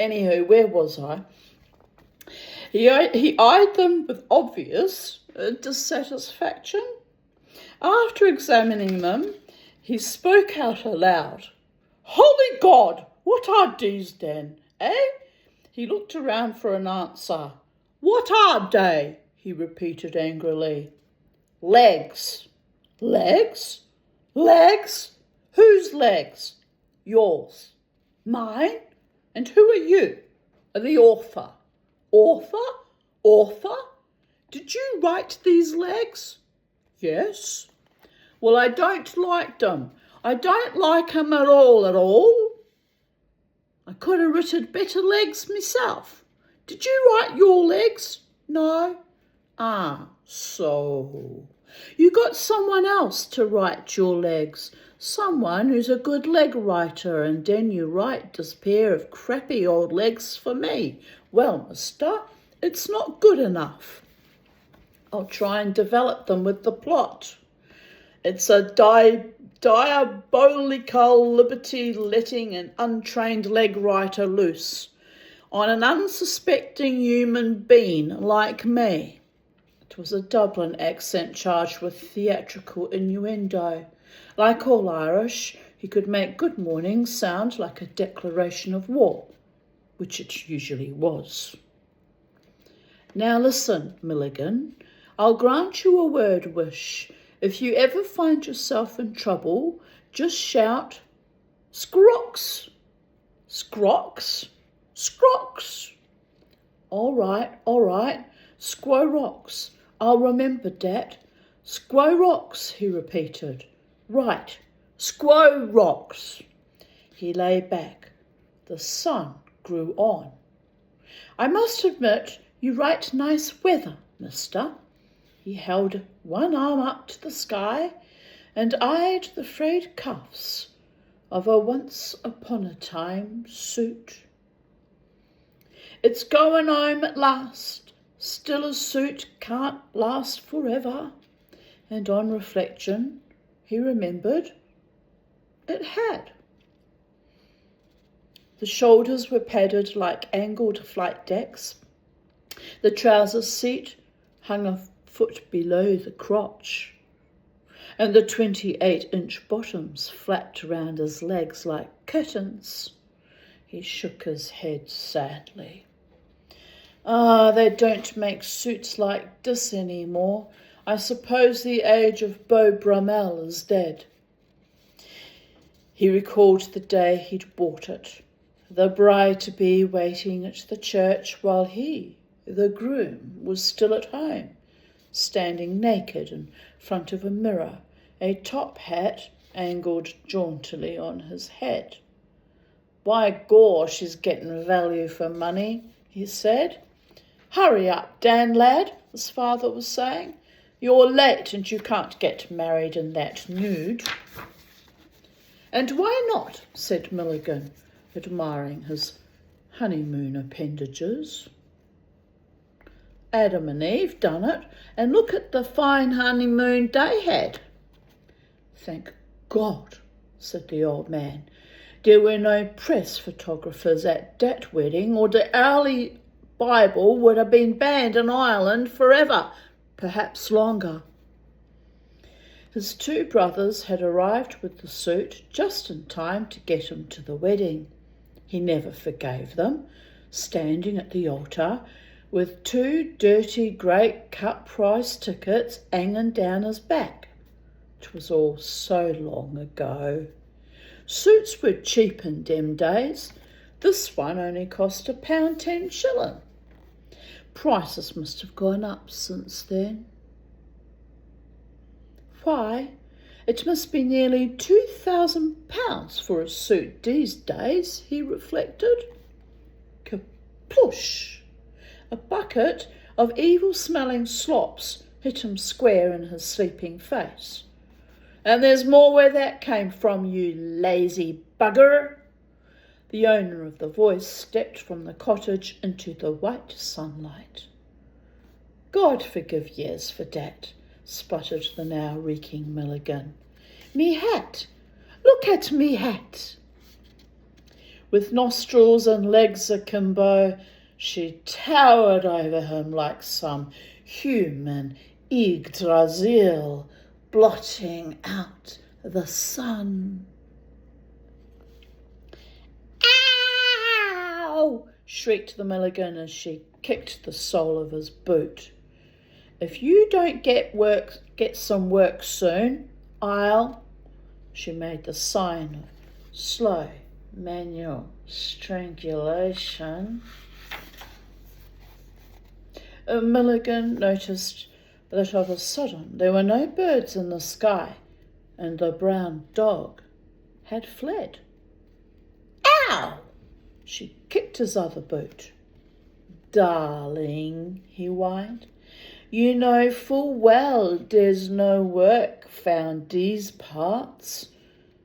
Anywho, where was I? He eyed them with obvious dissatisfaction. After examining them, he spoke out aloud. "Holy God, what are these then, eh?" He looked around for an answer. "What are they?" he repeated angrily. "Legs." "Legs? Legs? Whose legs?" "Yours." "Mine? And who are you?" "The author." "Author? Author? Did you write these legs?" "Yes." "Well, I don't like them. I don't like 'em at all, at all. I could have written better legs myself. Did you write your legs?" "No." "Ah, so. You got someone else to write your legs. Someone who's a good leg writer, and then you write this pair of crappy old legs for me. Well, mister, it's not good enough. I'll try and develop them with the plot. It's a diabolical liberty letting an untrained leg writer loose on an unsuspecting human being like me." It was a Dublin accent charged with theatrical innuendo. Like all Irish, he could make good morning sound like a declaration of war, which it usually was. "Now listen, Milligan, I'll grant you a word wish. If you ever find yourself in trouble, just shout, 'Scrox! Scrox! Scrox!' All right, Squo rocks. I'll remember, Dad. Squaw rocks, he repeated. Right, squaw rocks. He lay back. The sun grew on. I must admit, you write nice weather, mister. He held one arm up to the sky and eyed the frayed cuffs of a once-upon-a-time suit. It's going home at last. Still a suit can't last forever. And on reflection, he remembered it had. The shoulders were padded like angled flight decks. The trousers seat hung a foot below the crotch, and the 28-inch bottoms flapped around his legs like curtains. He shook his head sadly. They don't make suits like this anymore. I suppose the age of Beau Brummel is dead. He recalled the day he'd bought it, the bride-to-be waiting at the church while he, the groom, was still at home, standing naked in front of a mirror, a top hat angled jauntily on his head. By gore, she's getting value for money, he said. Hurry up, Dan, lad, his father was saying. You're late and you can't get married in that nude. And why not, said Milligan, admiring his honeymoon appendages. Adam and Eve done it, and look at the fine honeymoon they had. Thank God, said the old man. There were no press photographers at that wedding, or the early Bible would have been banned in Ireland forever, perhaps longer. His two brothers had arrived with the suit just in time to get him to the wedding. He never forgave them, standing at the altar with two dirty great cut-price tickets hanging down his back. It was all so long ago. Suits were cheap in them days. This one only cost £1.10. Prices must have gone up since then. Why, it must be nearly £2,000 for a suit these days, he reflected. Kaplush! A bucket of evil-smelling slops hit him square in his sleeping face. And there's more where that came from, you lazy bugger. The owner of the voice stepped from the cottage into the white sunlight. God forgive yez for that, sputtered the now reeking Milligan. Me hat! Look at me hat! With nostrils and legs akimbo, she towered over him like some human Yggdrasil, blotting out the sun. Ow! Shrieked the Milligan as she kicked the sole of his boot. If you don't get some work soon, I'll... She made the sign of slow manual strangulation. Milligan noticed that of a sudden there were no birds in the sky, and the brown dog had fled. Ow! She kicked his other boot. Darling, he whined, you know full well there's no work found these parts,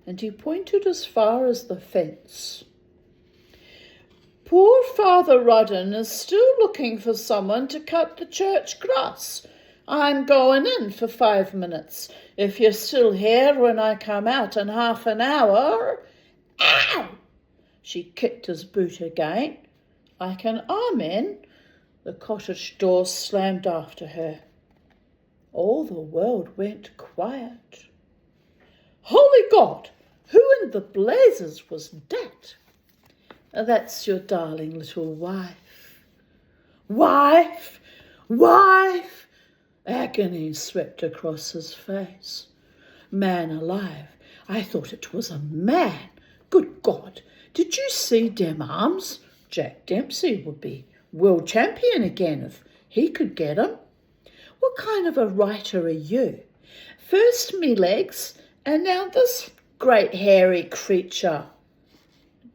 and he pointed as far as the fence. Poor Father Rudden is still looking for someone to cut the church grass. I'm going in for 5 minutes. If you're still here when I come out in half an hour... Ow! She kicked his boot again. Like an amen, the cottage door slammed after her. All the world went quiet. Holy God! Who in the blazes was that? That's your darling little wife. Wife! Wife! Agony swept across his face. Man alive, I thought it was a man. Good God, did you see them arms? Jack Dempsey would be world champion again if he could get 'em. What kind of a writer are you? First me legs, and now this great hairy creature.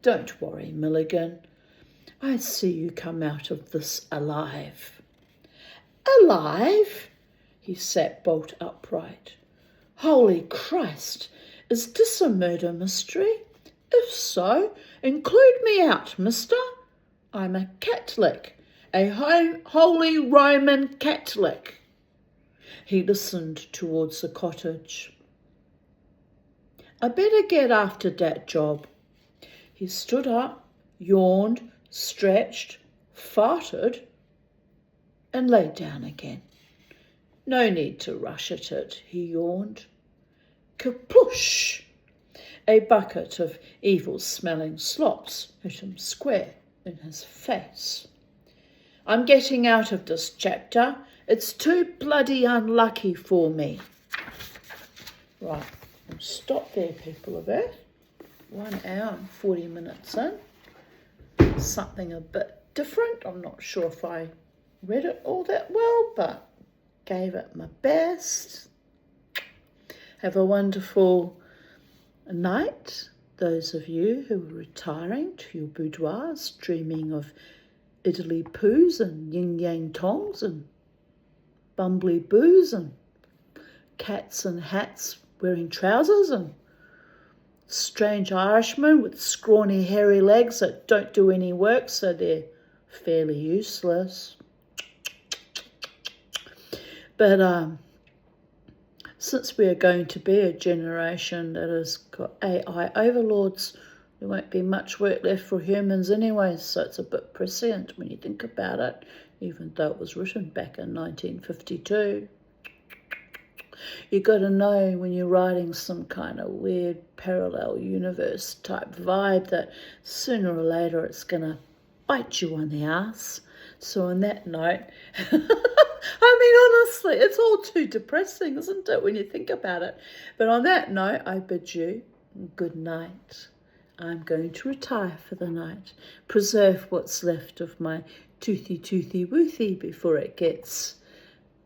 Don't worry, Milligan. I see you come out of this alive. Alive? He sat bolt upright. Holy Christ, is this a murder mystery? If so, include me out, mister. I'm a Catholic, a holy Roman Catholic. He listened towards the cottage. I better get after that job. He stood up, yawned, stretched, farted, and lay down again. No need to rush at it, he yawned. Kaplush! A bucket of evil-smelling slops hit him square in his face. I'm getting out of this chapter. It's too bloody unlucky for me. Right, I'll stop there, people of Earth. 1 hour and 40 minutes in. Something a bit different. I'm not sure if I read it all that well, but gave it my best. Have a wonderful night, those of you who are retiring to your boudoirs, dreaming of idly poos and yin yang tongs and bumbly boos and cats and hats wearing trousers and strange Irishmen with scrawny hairy legs that don't do any work, so they're fairly useless. But since we are going to be a generation that has got AI overlords, there won't be much work left for humans anyway, so it's a bit prescient when you think about it, even though it was written back in 1952. You got to know when you're writing some kind of weird parallel universe type vibe that sooner or later it's going to bite you on the ass. So on that note, I mean, honestly, it's all too depressing, isn't it, when you think about it? But on that note, I bid you good night. I'm going to retire for the night, preserve what's left of my toothy woothy before it gets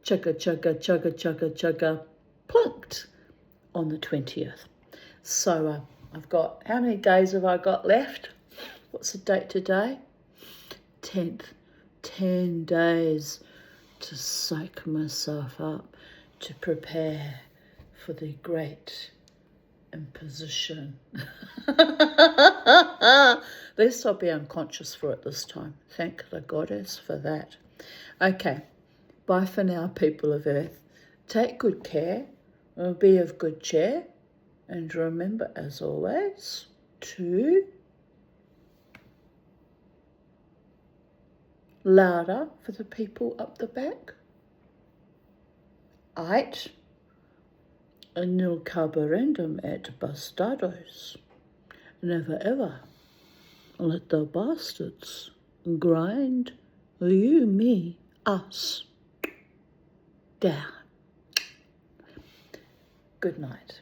chugga plunked on the 20th. So I've got, how many days have I got left? What's the date today? 10th. 10 days to psych myself up to prepare for the great imposition. At least I'll be unconscious for it this time. Thank the goddess for that. Okay, bye for now, people of Earth. Take good care, be of good cheer, and remember, as always, to louder for the people up the back. 8. Nil carborundum et bastardos. Never ever let the bastards grind you, me, us down. Good night.